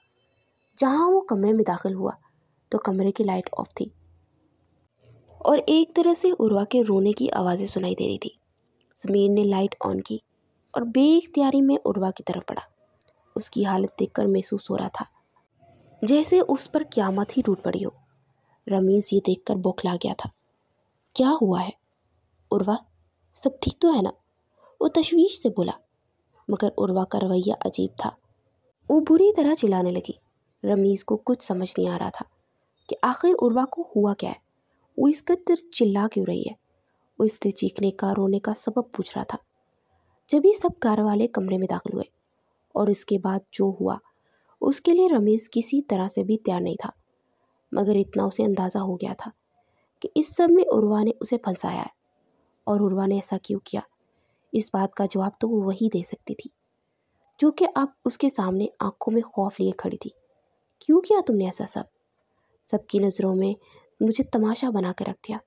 जहाँ वो कमरे में दाखिल हुआ तो कमरे की लाइट ऑफ थी और एक तरह से उर्वा के रोने की आवाज़ें सुनाई दे रही थी। समीर ने लाइट ऑन की और बेइख्तियारी में उर्वा की तरफ पड़ा। उसकी हालत देखकर महसूस हो रहा था जैसे उस पर क़यामत ही टूट पड़ी हो। रमीज़ ये देखकर बौखला गया था। क्या हुआ है उर्वा, सब ठीक तो है ना? वो तशवीश से बोला, मगर उर्वा का रवैया अजीब था। वो बुरी तरह चिल्लाने लगी। रमीज़ को कुछ समझ नहीं आ रहा था कि आखिर उर्वा को हुआ क्या है। वो इस कदर चिल्ला क्यों रही है। वो इससे चीखने का रोने का सबब पूछ रहा था। जब ये सब घर वाले कमरे में दाखिल हुए और इसके बाद जो हुआ उसके लिए रमीज़ किसी तरह से भी तैयार नहीं था, मगर इतना उसे अंदाज़ा हो गया था कि इस सब में उर्वा ने उसे फंसाया है। और उर्वा ने ऐसा क्यों किया, इस बात का जवाब तो वो वही दे सकती थी जो कि अब उसके सामने आंखों में खौफ लिए खड़ी थी। क्यों किया तुमने ऐसा सब? सबकी नज़रों में मुझे तमाशा बना कर रख दिया,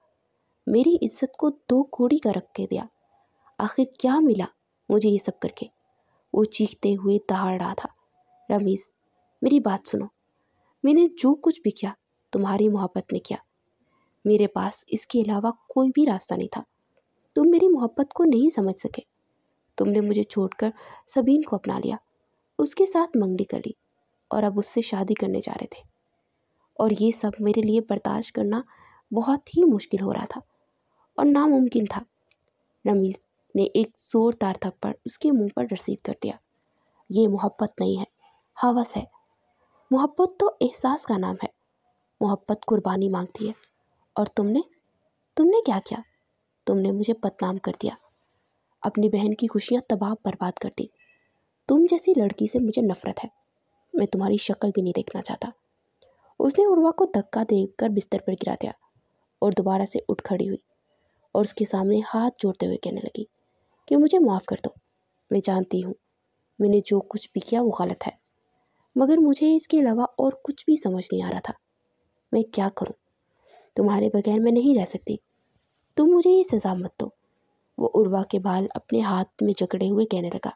मेरी इज्जत को दो घोड़ी का रख के दिया। आखिर क्या मिला मुझे ये सब करके? वो चीखते हुए दहाड़ रहा था। रमीज़, मेरी बात सुनो। मैंने जो कुछ भी किया तुम्हारी मोहब्बत में किया। मेरे पास इसके अलावा कोई भी रास्ता नहीं था। तुम मेरी मोहब्बत को नहीं समझ सके। तुमने मुझे छोड़कर सबीन को अपना लिया, उसके साथ मंगनी कर ली और अब उससे शादी करने जा रहे थे। और ये सब मेरे लिए बर्दाश्त करना बहुत ही मुश्किल हो रहा था और नामुमकिन था। रमीज़ ने एक ज़ोरदार थप्पड़ उसके मुंह पर रसीद कर दिया। ये मोहब्बत नहीं है, हवस है। मोहब्बत तो एहसास का नाम है। मोहब्बत कुर्बानी मांगती है। और तुमने क्या किया? तुमने मुझे बदनाम कर दिया, अपनी बहन की खुशियाँ तबाह बर्बाद कर दी। तुम जैसी लड़की से मुझे नफ़रत है। मैं तुम्हारी शक्ल भी नहीं देखना चाहता। उसने उर्वा को धक्का देकर बिस्तर पर गिरा दिया और दोबारा से उठ खड़ी हुई और उसके सामने हाथ जोड़ते हुए कहने लगी कि मुझे माफ़ कर दो। मैं जानती हूँ मैंने जो कुछ भी किया वो गलत है, मगर मुझे इसके अलावा और कुछ भी समझ नहीं आ रहा था। मैं क्या करूँ? तुम्हारे बगैर मैं नहीं रह सकती। तुम मुझे ये सज़ा मत दो। वो उर्वा के बाल अपने हाथ में जकड़े हुए कहने लगा,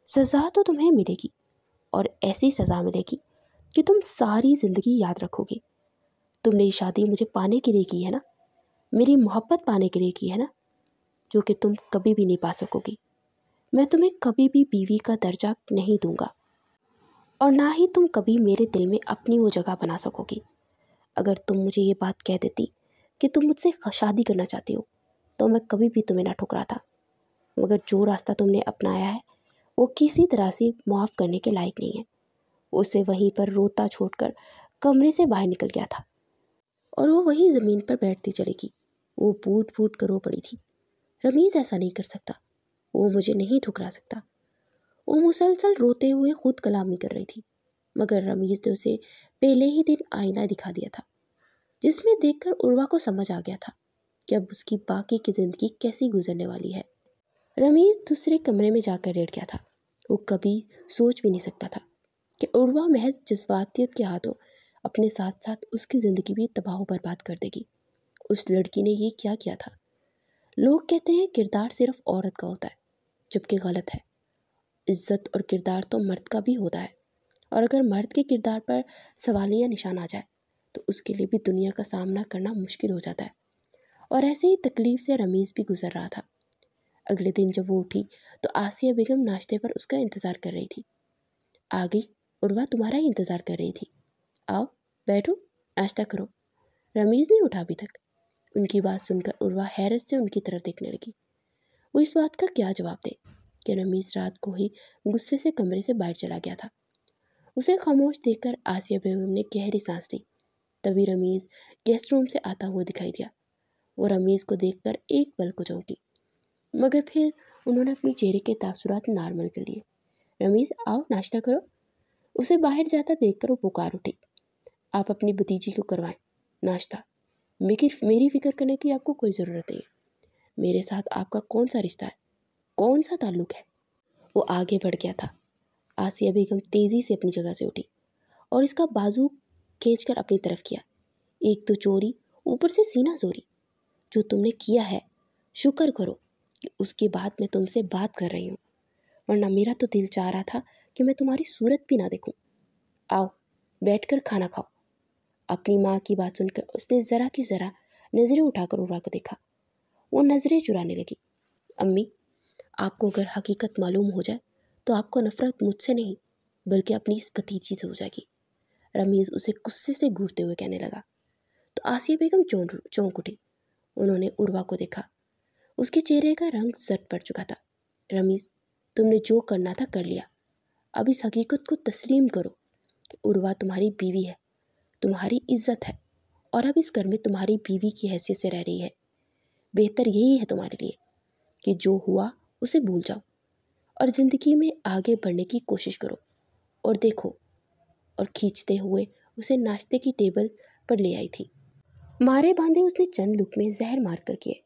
सज़ा तो तुम्हें मिलेगी और ऐसी सज़ा मिलेगी कि तुम सारी ज़िंदगी याद रखोगी। तुमने ये शादी मुझे पाने के लिए की है ना, मेरी मोहब्बत पाने के लिए की है ना, जो कि तुम कभी भी नहीं पा सकोगी। मैं तुम्हें कभी भी बीवी का दर्जा नहीं दूंगा और ना ही तुम कभी मेरे दिल में अपनी वो जगह बना सकोगी। अगर तुम मुझे ये बात कह देती कि तुम मुझसे शादी करना चाहती हो तो मैं कभी भी तुम्हें ना ठुकराता, मगर जो रास्ता तुमने अपनाया है वो किसी तरह से माफ़ करने के लायक नहीं है। उसे वहीं पर रोता छोड़कर कमरे से बाहर निकल गया था और वो वहीं ज़मीन पर बैठती चलेगी। वो फूट फूट कर रो पड़ी थी। रमीज़ ऐसा नहीं कर सकता, वो मुझे नहीं ठुकरा सकता। वो मुसलसल रोते हुए खुद कलामी कर रही थी, मगर रमीज़ ने उसे पहले ही दिन आईना दिखा दिया था, जिसमें देखकर उर्वा को समझ आ गया था कि अब उसकी बाकी की ज़िंदगी कैसी गुजरने वाली है। रमीज़ दूसरे कमरे में जाकर लेट गया था। वो कभी सोच भी नहीं सकता था कि उर्वा महज जज्बातियत के हाथों अपने साथ साथ उसकी ज़िंदगी भी तबाह बर्बाद कर देगी। उस लड़की ने ये क्या किया था? लोग कहते हैं किरदार सिर्फ औरत का होता है, जबकि गलत है। इज्जत और किरदार तो मर्द का भी होता है, और अगर मर्द के किरदार पर सवालिया निशान आ जाए तो उसके लिए भी दुनिया का सामना करना मुश्किल हो जाता है। और ऐसे ही तकलीफ से रमीज़ भी गुजर रहा था। अगले दिन जब वो उठी तो आसिया बेगम नाश्ते पर उसका इंतज़ार कर रही थी। आ गई, उर्वा तुम्हारा ही इंतज़ार कर रही थी। आओ बैठो, नाश्ता करो। रमीज़ नहीं उठा अभी तक। उनकी बात सुनकर उर्वा हैरत से उनकी तरफ देखने लगी। वो इस बात का क्या जवाब दे कि रमीज़ रात को ही गुस्से से कमरे से बाहर चला गया था। उसे खामोश देखकर आसिया बेगम ने गहरी सांस ली। तभी रमीज़ गेस्ट रूम से आता हुआ दिखाई दिया। वो रमीज़ को देखकर एक पल को चौंकी, मगर फिर उन्होंने अपने चेहरे के तासुरात नॉर्मल कर लिए। रमीज़ आओ नाश्ता करो। उसे बाहर जाता देखकर वो पुकार उठी, आप अपनी भतीजी को करवाएं नाश्ता। मेरी फिक्र करने की आपको कोई ज़रूरत नहीं है। मेरे साथ आपका कौन सा रिश्ता है, कौन सा ताल्लुक़ है? वो आगे बढ़ गया था। आसिया बेगम तेज़ी से अपनी जगह से उठी और इसका बाजू खींचकर अपनी तरफ किया। एक तो चोरी, ऊपर से सीना जोरी। जो तुमने किया है शुक्र करो कि उसके बाद मैं तुमसे बात कर रही हूँ, वरना मेरा तो दिल चाह रहा था कि मैं तुम्हारी सूरत भी ना देखूं। आओ बैठकर खाना खाओ। अपनी माँ की बात सुनकर उसने ज़रा की ज़रा नज़रें उठाकर उर्वा को देखा। वो नज़रें चुराने लगी। अम्मी, आपको अगर हकीकत मालूम हो जाए तो आपको नफरत मुझसे नहीं बल्कि अपनी इस भतीजी से हो जाएगी। रमीज़ उसे गुस्से से घूरते हुए कहने लगा तो आसिया बेगम चौंक उठी। उन्होंने उर्वा को देखा। उसके चेहरे का रंग सट पड़ चुका था। रमीज़, तुमने जो करना था कर लिया। अब इस हकीकत को तस्लीम करो कि उर्वा तुम्हारी बीवी है, तुम्हारी इज्जत है और अब इस घर में तुम्हारी बीवी की हैसियत से रह रही है। बेहतर यही है तुम्हारे लिए कि जो हुआ उसे भूल जाओ और ज़िंदगी में आगे बढ़ने की कोशिश करो। और देखो, और खींचते हुए उसे नाश्ते की टेबल पर ले आई थी। मारे बांधे उसने चंद लुक में जहर मार कर किए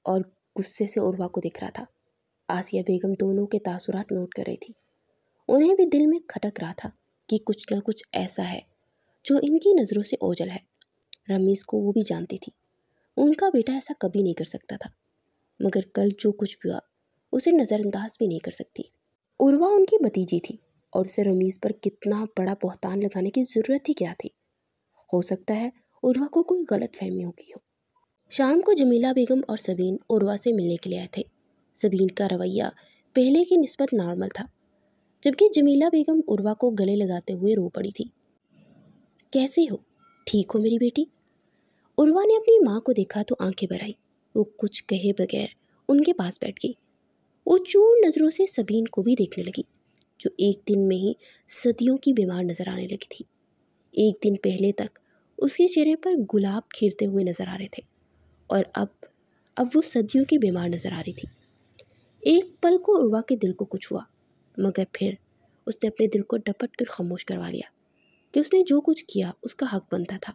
और गुस्से से उर्वा को दिख रहा था। आसिया बेगम दोनों के तासुरात नोट कर रही थी। उन्हें भी दिल में खटक रहा था कि कुछ न कुछ ऐसा है जो इनकी नज़रों से ओझल है। रमीज़ को वो भी जानती थी, उनका बेटा ऐसा कभी नहीं कर सकता था, मगर कल जो कुछ भी हुआ उसे नज़रअंदाज भी नहीं कर सकती। उर्वा उनकी भतीजी थी और उसे रमीज़ पर कितना बड़ा बहतान लगाने की ज़रूरत ही क्या थी। हो सकता है उर्वा को कोई गलत फहमी हो गई हो। शाम को जमीला बेगम और सबीन उर्वा से मिलने के लिए आए थे। सबीन का रवैया पहले की निस्बत नॉर्मल था, जबकि जमीला बेगम उर्वा को गले लगाते हुए रो पड़ी थी। कैसी हो, ठीक हो मेरी बेटी? उर्वा ने अपनी माँ को देखा तो आंखें भर आई। वो कुछ कहे बगैर उनके पास बैठ गई। वो चूर नज़रों से सबीन को भी देखने लगी, जो एक दिन में ही सदियों की बीमार नजर आने लगी थी। एक दिन पहले तक उसके चेहरे पर गुलाब खिलते हुए नजर आ रहे थे और अब वो सदियों की बीमार नजर आ रही थी। एक पल को उर्वा के दिल को कुछ हुआ, मगर फिर उसने अपने दिल को डपट कर खामोश करवा लिया कि उसने जो कुछ किया उसका हक बनता था।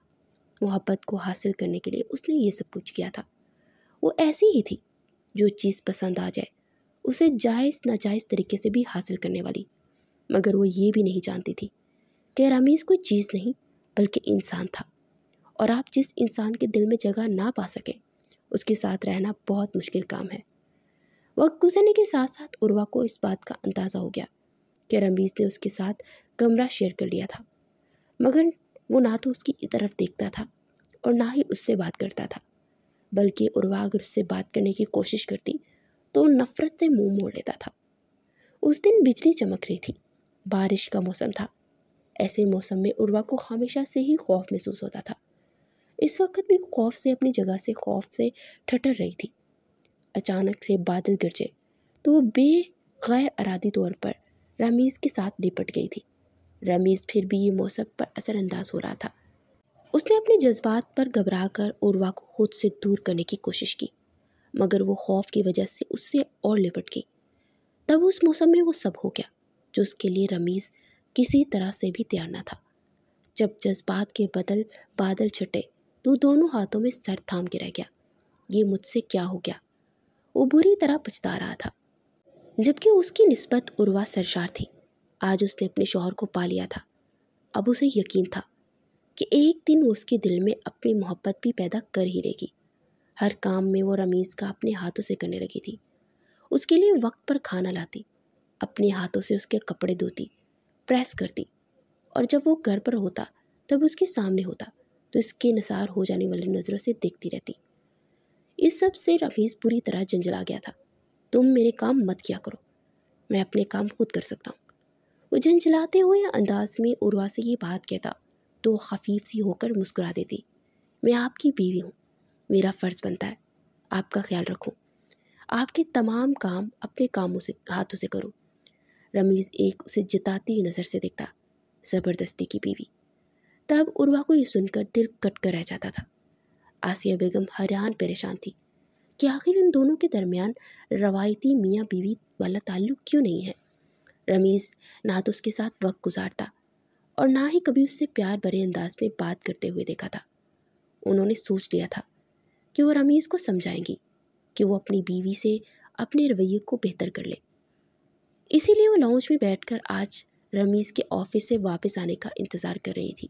मोहब्बत को हासिल करने के लिए उसने ये सब कुछ किया था। वो ऐसी ही थी, जो चीज़ पसंद आ जाए उसे जायज़ नाजायज़ तरीके से भी हासिल करने वाली। मगर वो ये भी नहीं जानती थी कि रमीज़ कोई चीज़ नहीं बल्कि इंसान था, और आप जिस इंसान के दिल में जगह ना पा सके उसके साथ रहना बहुत मुश्किल काम है। वक्त गुजरने के साथ साथ उर्वा को इस बात का अंदाज़ा हो गया कि रमीज़ ने उसके साथ कमरा शेयर कर लिया था, मगर वो ना तो उसकी तरफ देखता था और ना ही उससे बात करता था, बल्कि उर्वा अगर उससे बात करने की कोशिश करती तो नफ़रत से मुंह मोड़ लेता था। उस दिन बिजली चमक रही थी, बारिश का मौसम था। ऐसे मौसम में उर्वा को हमेशा से ही खौफ महसूस होता था। इस वक्त भी खौफ से अपनी जगह से खौफ से ठठर रही थी। अचानक से बादल गरजे तो वो बेगैर इरादी तौर पर रमीज़ के साथ लिपट गई थी। रमीज़ फिर भी ये मौसम पर असरअंदाज हो रहा था। उसने अपने जज्बात पर घबरा कर उर्वा को खुद से दूर करने की कोशिश की, मगर वो खौफ की वजह से उससे और लिपट गई। तब उस मौसम में वो सब हो गया जो उसके लिए रमीज़ किसी तरह से भी तैयार न था। जब जज्बात के बादल छटे तो दोनों हाथों में सर थाम के रह गया। ये मुझसे क्या हो गया? वो बुरी तरह पछता रहा था, जबकि उसकी निस्बत उर्वा सरशार थी। आज उसने अपने शौहर को पा लिया था। अब उसे यकीन था कि एक दिन वो उसके दिल में अपनी मोहब्बत भी पैदा कर ही लेगी। हर काम में वो रमीज़ का अपने हाथों से करने लगी थी। उसके लिए वक्त पर खाना लाती, अपने हाथों से उसके कपड़े धोती, प्रेस करती, और जब वो घर पर होता तब उसके सामने होता तो इसके निसार हो जाने वाली नज़रों से देखती रहती। इस सब से रमीज़ पूरी तरह जंजला गया था। तुम मेरे काम मत किया करो, मैं अपने काम खुद कर सकता हूँ। वो झंझलाते हुए अंदाज में उर्वा से ये बात कहता तो खफीफ सी होकर मुस्कुरा देती। मैं आपकी बीवी हूँ, मेरा फ़र्ज़ बनता है आपका ख्याल रखूँ, आपके तमाम काम अपने कामों से हाथों से करूँ। रमीज़ एक उसे जताती हुई नज़र से देखता, ज़बरदस्ती की बीवी। तब उर्वा को ये सुनकर दिल कट कर रह जाता था। आसिया बेगम हैरान परेशान थी कि आखिर इन दोनों के दरमियान रवायती मियाँ बीवी वाला ताल्लुक क्यों नहीं है। रमीज़ ना तो उसके साथ वक्त गुजारता और ना ही कभी उससे प्यार भरे अंदाज में बात करते हुए देखा था। उन्होंने सोच लिया था कि वो रमीज़ को समझाएंगी कि वो अपनी बीवी से अपने रवैये को बेहतर कर ले। इसीलिए वो लाउंज में बैठकर आज रमीज़ के ऑफिस से वापस आने का इंतज़ार कर रही थी।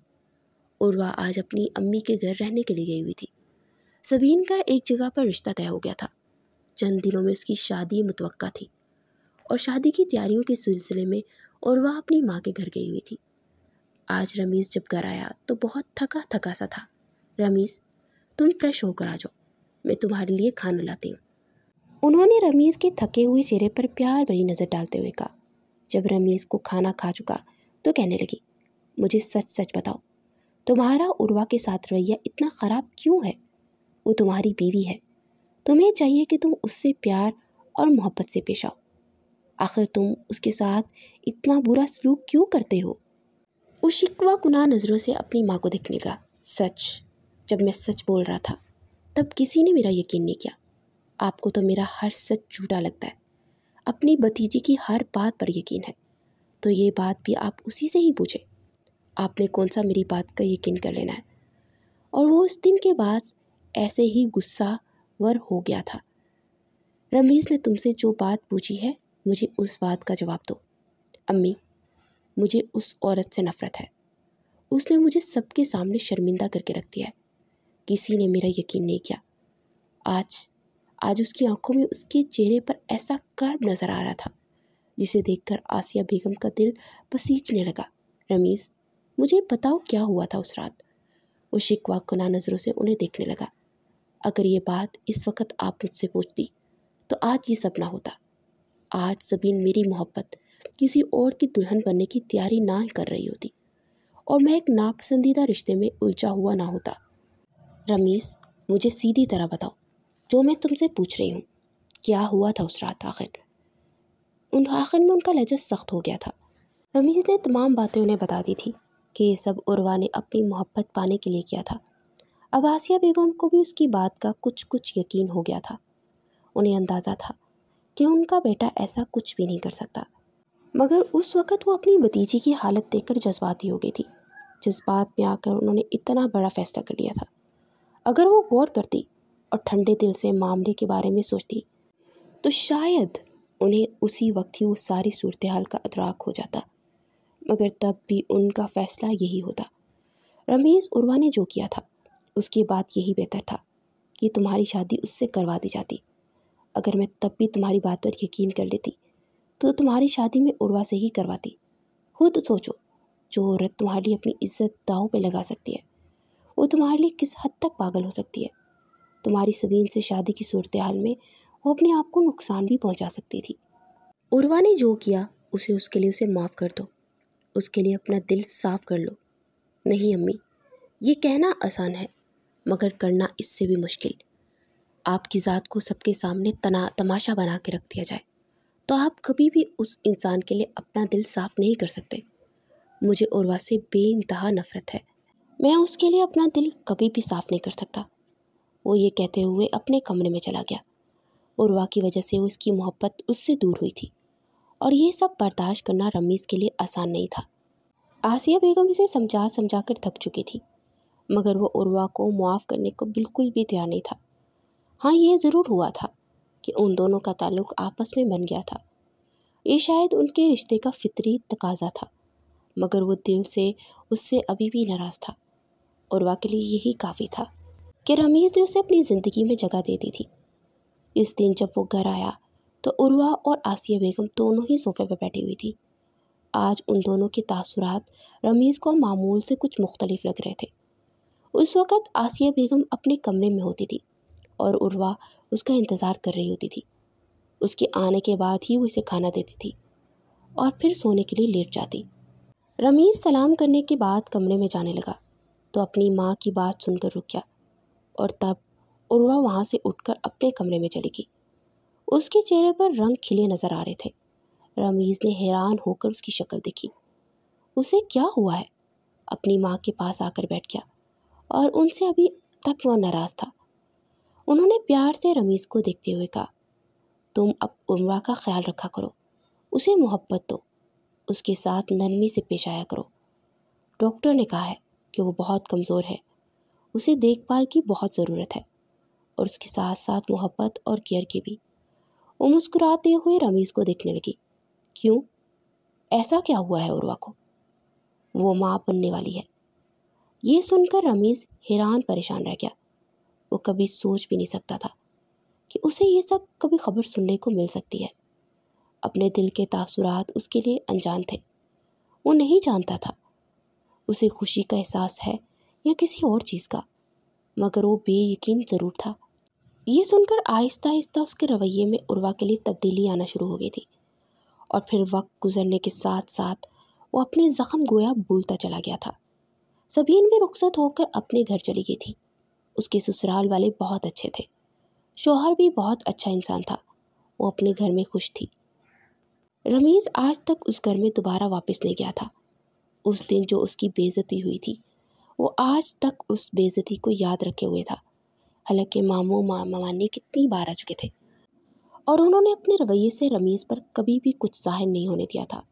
उर्वा आज अपनी अम्मी के घर रहने के लिए गई हुई थी। सबीन का एक जगह पर रिश्ता तय हो गया था। चंद दिनों में उसकी शादी मुतवक्का थी और शादी की तैयारियों के सिलसिले में उर्वा अपनी माँ के घर गई हुई थी। आज रमीज़ जब घर आया तो बहुत थका थका सा था। रमीज़, तुम फ्रेश होकर आ जाओ, मैं तुम्हारे लिए खाना लाती हूँ। उन्होंने रमीज़ के थके हुए चेहरे पर प्यार भरी नज़र डालते हुए कहा। जब रमीज़ को खाना खा चुका तो कहने लगी, मुझे सच सच बताओ, तुम्हारा उर्वा के साथ रवैया इतना ख़राब क्यों है? वो तुम्हारी बीवी है, तुम्हें चाहिए कि तुम उससे प्यार और मोहब्बत से पेश आओ। आखिर तुम उसके साथ इतना बुरा सलूक क्यों करते हो? वो शिकवा कुना नज़रों से अपनी माँ को देखने लगा। सच, जब मैं सच बोल रहा था तब किसी ने मेरा यकीन नहीं किया। आपको तो मेरा हर सच झूठा लगता है, अपनी भतीजी की हर बात पर यकीन है, तो ये बात भी आप उसी से ही पूछे। आपने कौन सा मेरी बात का यकीन कर लेना है? और वो उस दिन के बाद ऐसे ही गुस्सावर हो गया था। रमीज़, मैं तुमसे जो बात पूछी है, मुझे उस बात का जवाब दो। अम्मी, मुझे उस औरत से नफ़रत है। उसने मुझे सबके सामने शर्मिंदा करके रख दिया है। किसी ने मेरा यकीन नहीं किया। आज उसकी आंखों में, उसके चेहरे पर ऐसा कर्ब नज़र आ रहा था जिसे देखकर आसिया बेगम का दिल पसीजने लगा। रमीज़, मुझे बताओ क्या हुआ था उस रात? वो शिकवा कुना नज़रों से उन्हें देखने लगा। अगर ये बात इस वक्त आप मुझसे पूछती तो आज ये सब ना होता। आज ज़बीन मेरी मोहब्बत किसी और की दुल्हन बनने की तैयारी ना ही कर रही होती और मैं एक नापसंदीदा रिश्ते में उलझा हुआ ना होता। रमीज़, मुझे सीधी तरह बताओ, जो मैं तुमसे पूछ रही हूँ, क्या हुआ था उस रात? आखिर में उनका लहजा सख्त हो गया था। रमीज़ ने तमाम बातें उन्हें बता दी थी कि ये सब उर्वा ने अपनी मोहब्बत पाने के लिए किया था। अब आसिया बेगम को भी उसकी बात का कुछ यकीन हो गया था। उन्हें अंदाज़ा था कि उनका बेटा ऐसा कुछ भी नहीं कर सकता, मगर उस वक़्त वो अपनी भतीजी की हालत देखकर जज्बाती हो गई थी। जज्बात में आकर उन्होंने इतना बड़ा फैसला कर लिया था। अगर वो गौर करती और ठंडे दिल से मामले के बारे में सोचती तो शायद उन्हें उसी वक्त ही वो सारी सूरत हाल का अदराक हो जाता, मगर तब भी उनका फ़ैसला यही होता। रमीज़, उर्वा ने जो किया था उसके बाद यही बेहतर था कि तुम्हारी शादी उससे करवा दी जाती। अगर मैं तब भी तुम्हारी बात पर यकीन कर लेती तो तुम्हारी शादी में उर्वा से ही करवाती। खुद सोचो, जो औरत तुम्हारे लिए अपनी इज्जत दांव पे लगा सकती है, वो तुम्हारे लिए किस हद तक पागल हो सकती है? तुम्हारी सबीन से शादी की सूरत हाल में वो अपने आप को नुकसान भी पहुंचा सकती थी। उर्वा ने जो किया उसके लिए उसे माफ़ कर दो, उसके लिए अपना दिल साफ कर लो। नहीं अम्मी, ये कहना आसान है मगर करना इससे भी मुश्किल। आपकी ज़ात को सबके सामने तमाशा बना के रख दिया जाए तो आप कभी भी उस इंसान के लिए अपना दिल साफ नहीं कर सकते। मुझे उर्वा से बेइंतहा नफ़रत है, मैं उसके लिए अपना दिल कभी भी साफ नहीं कर सकता। वो ये कहते हुए अपने कमरे में चला गया। उर्वा की वजह से उसकी मोहब्बत उससे दूर हुई थी और ये सब बर्दाश्त करना रमीज़ के लिए आसान नहीं था। आसिया बेगम इसे समझा कर थक चुकी थी, मगर वो उर्वा को मुआफ़ करने को बिल्कुल भी तैयार नहीं था। हाँ, ये ज़रूर हुआ था कि उन दोनों का ताल्लुक़ आपस में बन गया था। ये शायद उनके रिश्ते का फितरी तकाजा था, मगर वो दिल से उससे अभी भी नाराज़ था। उर्वा के लिए यही काफ़ी था कि रमीज़ ने उसे अपनी ज़िंदगी में जगह दे दी थी। इस दिन जब वो घर आया तो उर्वा और आसिया बेगम दोनों ही सोफ़े पर बैठी हुई थी। आज उन दोनों के तासुरात रमीज़ को मामूल से कुछ मुख्तलिफ लग रहे थे। उस वक़्त आसिया बेगम अपने कमरे में होती थी और उर्वा उसका इंतज़ार कर रही होती थी। उसके आने के बाद ही वो इसे खाना देती थी और फिर सोने के लिए लेट जाती। रमीज़ सलाम करने के बाद कमरे में जाने लगा तो अपनी माँ की बात सुनकर रुक गया और तब उर्वा वहाँ से उठकर अपने कमरे में चली गई। उसके चेहरे पर रंग खिले नज़र आ रहे थे। रमीज़ ने हैरान होकर उसकी शक्ल देखी। उसे क्या हुआ है? अपनी माँ के पास आकर बैठ गया और उनसे अभी तक वह नाराज़ था। उन्होंने प्यार से रमीज़ को देखते हुए कहा, तुम अब उर्वा का ख्याल रखा करो, उसे मोहब्बत दो, उसके साथ नरमी से पेश आया करो। डॉक्टर ने कहा है कि वो बहुत कमज़ोर है, उसे देखभाल की बहुत ज़रूरत है और उसके साथ साथ मोहब्बत और केयर की भी। वो मुस्कुराते हुए रमीज़ को देखने लगी। क्यों, ऐसा क्या हुआ है उर्वा को? वो माँ बनने वाली है। ये सुनकर रमीज़ हैरान परेशान रह गया। वो कभी सोच भी नहीं सकता था कि उसे ये सब कभी खबर सुनने को मिल सकती है। अपने दिल के तासुरात उसके लिए अनजान थे। वो नहीं जानता था उसे खुशी का एहसास है या किसी और चीज़ का। मगर वो बेयकीन ज़रूर था। ये सुनकर आहिस्ता आहिस्ता उसके रवैये में उर्वा के लिए तब्दीली आना शुरू हो गई थी, और फिर वक्त गुजरने के साथ साथ वो अपने ज़ख्म गोया भूलता चला गया था। सबीन भी रुखसत होकर अपने घर चली गई थी। उसके ससुराल वाले बहुत अच्छे थे, शौहर भी बहुत अच्छा इंसान था। वो अपने घर में खुश थी। रमीज़ आज तक उस घर में दोबारा वापस नहीं गया था। उस दिन जो उसकी बेइज्जती हुई थी, वो आज तक उस बेइज्जती को याद रखे हुए था। हालांकि मामू मामानी कितनी बार आ चुके थे और उन्होंने अपने रवैये से रमीज़ पर कभी भी कुछ जाहिर नहीं होने दिया था,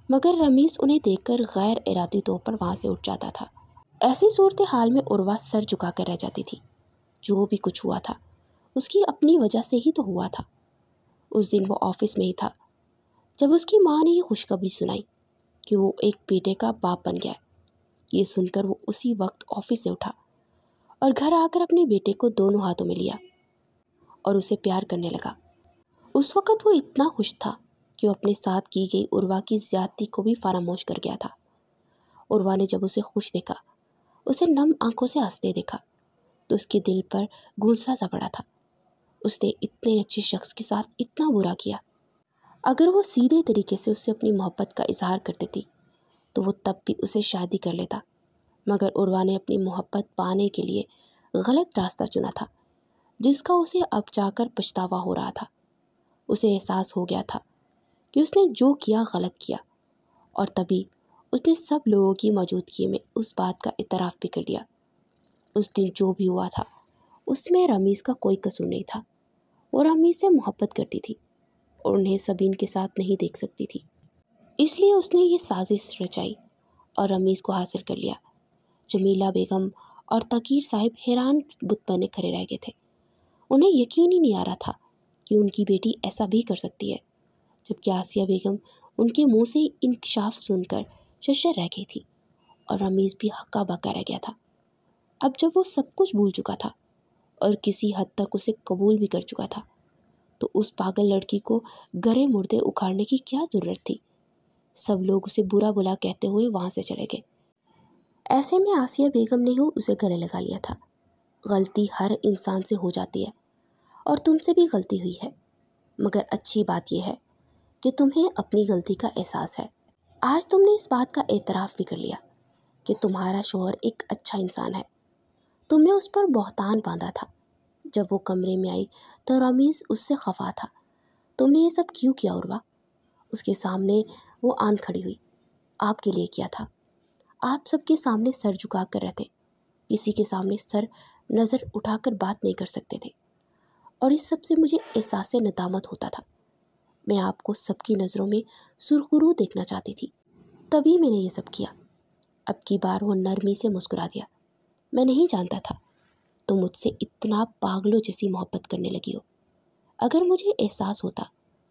मगर रमीज़ उन्हें देखकर गैर इरादी तौर पर वहाँ से उठ जाता था। ऐसी सूरत हाल में उर्वा सर झुका कर रह जाती थी। जो भी कुछ हुआ था उसकी अपनी वजह से ही तो हुआ था। उस दिन वो ऑफिस में ही था जब उसकी माँ ने ये खुशखबरी सुनाई कि वो एक बेटे का बाप बन गया है। ये सुनकर वो उसी वक्त ऑफिस से उठा और घर आकर अपने बेटे को दोनों हाथों में लिया और उसे प्यार करने लगा। उस वक़्त वो इतना खुश था कि वो अपने साथ की गई उर्वा की ज़्यादती को भी फरामोश कर गया था। उर्वा ने जब उसे खुश देखा, उसे नम आंखों से हंसते देखा, तो उसके दिल पर गुस्सा सा पड़ा था। उसने इतने अच्छे शख्स के साथ इतना बुरा किया। अगर वो सीधे तरीके से उससे अपनी मोहब्बत का इजहार कर देती तो वो तब भी उसे शादी कर लेता, मगर उर्वा ने अपनी मोहब्बत पाने के लिए गलत रास्ता चुना था, जिसका उसे अब जाकर पछतावा हो रहा था। उसे एहसास हो गया था कि उसने जो किया गलत किया, और तभी उसने सब लोगों की मौजूदगी में उस बात का इतराफ़ भी कर लिया। उस दिन जो भी हुआ था उसमें रमीज़ का कोई कसूर नहीं था। वो रमीज़ से मोहब्बत करती थी और उन्हें सबीन के साथ नहीं देख सकती थी, इसलिए उसने ये साजिश रचाई और रमीज़ को हासिल कर लिया। जमीला बेगम और तकीर साहिब हैरान बुत बने खड़े रह गए थे। उन्हें यकीन ही नहीं आ रहा था कि उनकी बेटी ऐसा भी कर सकती है, जबकि आसिया बेगम उनके मुंह से इंकशाफ सुनकर शशर रह गई थी और रमीज़ भी हक्का बक्का रह गया था। अब जब वो सब कुछ भूल चुका था और किसी हद तक उसे कबूल भी कर चुका था, तो उस पागल लड़की को गरे मुर्दे उखाड़ने की क्या ज़रूरत थी। सब लोग उसे बुरा बुला कहते हुए वहाँ से चले गए। ऐसे में आसिया बेगम ने ही उसे गले लगा लिया था। गलती हर इंसान से हो जाती है और तुमसे भी गलती हुई है, मगर अच्छी बात यह है कि तुम्हें अपनी गलती का एहसास है। आज तुमने इस बात का एतराफ़ भी कर लिया कि तुम्हारा शौहर एक अच्छा इंसान है। तुमने उस पर बहतान बांधा था। जब वो कमरे में आई तो रमीज़ उससे खफा था। तुमने ये सब क्यों किया उर्वा? उसके सामने वो आन खड़ी हुई। आपके लिए किया था। आप सबके सामने सर झुका कर रहते, किसी के सामने सर नज़र उठाकर बात नहीं कर सकते थे, और इस सब से मुझे एहसास नदामत होता था। मैं आपको सबकी नज़रों में सुरखरू देखना चाहती थी, तभी मैंने ये सब किया। अब की बार वो नरमी से मुस्कुरा दिया। मैं नहीं जानता था तुम मुझसे इतना पागलों जैसी मोहब्बत करने लगी हो। अगर मुझे एहसास होता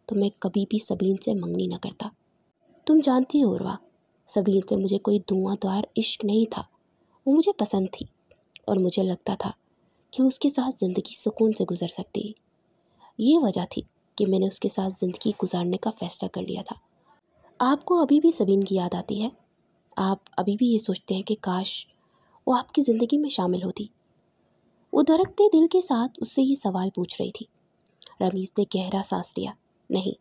तो मैं कभी भी सबीन से मंगनी न करता। तुम जानती हो उर्वा, सबीन से मुझे कोई धुआंधार इश्क नहीं था। वो मुझे पसंद थी और मुझे लगता था कि उसके साथ ज़िंदगी सुकून से गुजर सकती है। ये वजह थी कि मैंने उसके साथ ज़िंदगी गुजारने का फ़ैसला कर लिया था। आपको अभी भी सबीन की याद आती है? आप अभी भी ये सोचते हैं कि काश वो आपकी ज़िंदगी में शामिल होती? वो धड़कते दिल के साथ उससे ये सवाल पूछ रही थी। रमीज़ ने गहरा सांस लिया। नहीं,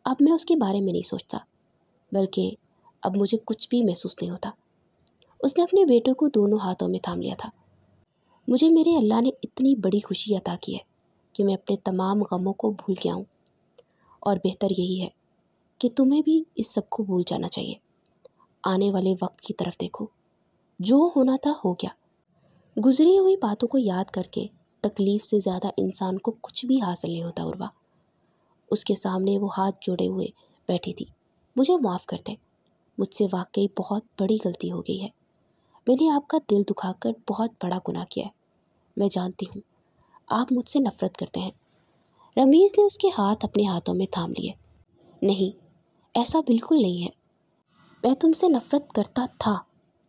अब मैं उसके बारे में नहीं सोचता, बल्कि अब मुझे कुछ भी महसूस नहीं होता। उसने अपने बेटे को दोनों हाथों में थाम लिया था। मुझे मेरे अल्लाह ने इतनी बड़ी खुशी अता की है कि मैं अपने तमाम गमों को भूल गया हूँ, और बेहतर यही है कि तुम्हें भी इस सब को भूल जाना चाहिए। आने वाले वक्त की तरफ देखो। जो होना था हो गया। गुजरी हुई बातों को याद करके तकलीफ से ज़्यादा इंसान को कुछ भी हासिल नहीं होता उर्वा। उसके सामने वो हाथ जोड़े हुए बैठी थी। मुझे माफ़ कर दे, मुझसे वाकई बहुत बड़ी गलती हो गई है। मैंने आपका दिल दुखाकर बहुत बड़ा गुनाह किया है। मैं जानती हूँ आप मुझसे नफ़रत करते हैं। रमीज़ ने उसके हाथ अपने हाथों में थाम लिए। नहीं, ऐसा बिल्कुल नहीं है। मैं तुमसे नफ़रत करता था,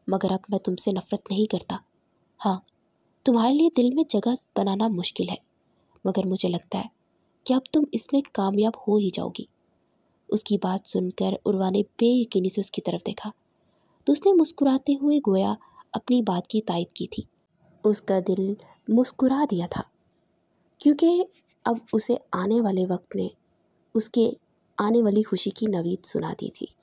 मगर अब मैं तुमसे नफ़रत नहीं करता। हाँ, तुम्हारे लिए दिल में जगह बनाना मुश्किल है, मगर मुझे लगता है कि अब तुम इसमें कामयाब हो ही जाओगी। उसकी बात सुनकर उर्वा ने बेयकीनी से उसकी तरफ देखा तो उसने मुस्कुराते हुए गोया अपनी बात की तायद की थी। उसका दिल मुस्कुरा दिया था, क्योंकि अब उसे आने वाले वक्त ने उसके आने वाली खुशी की नवीद सुना दी थी।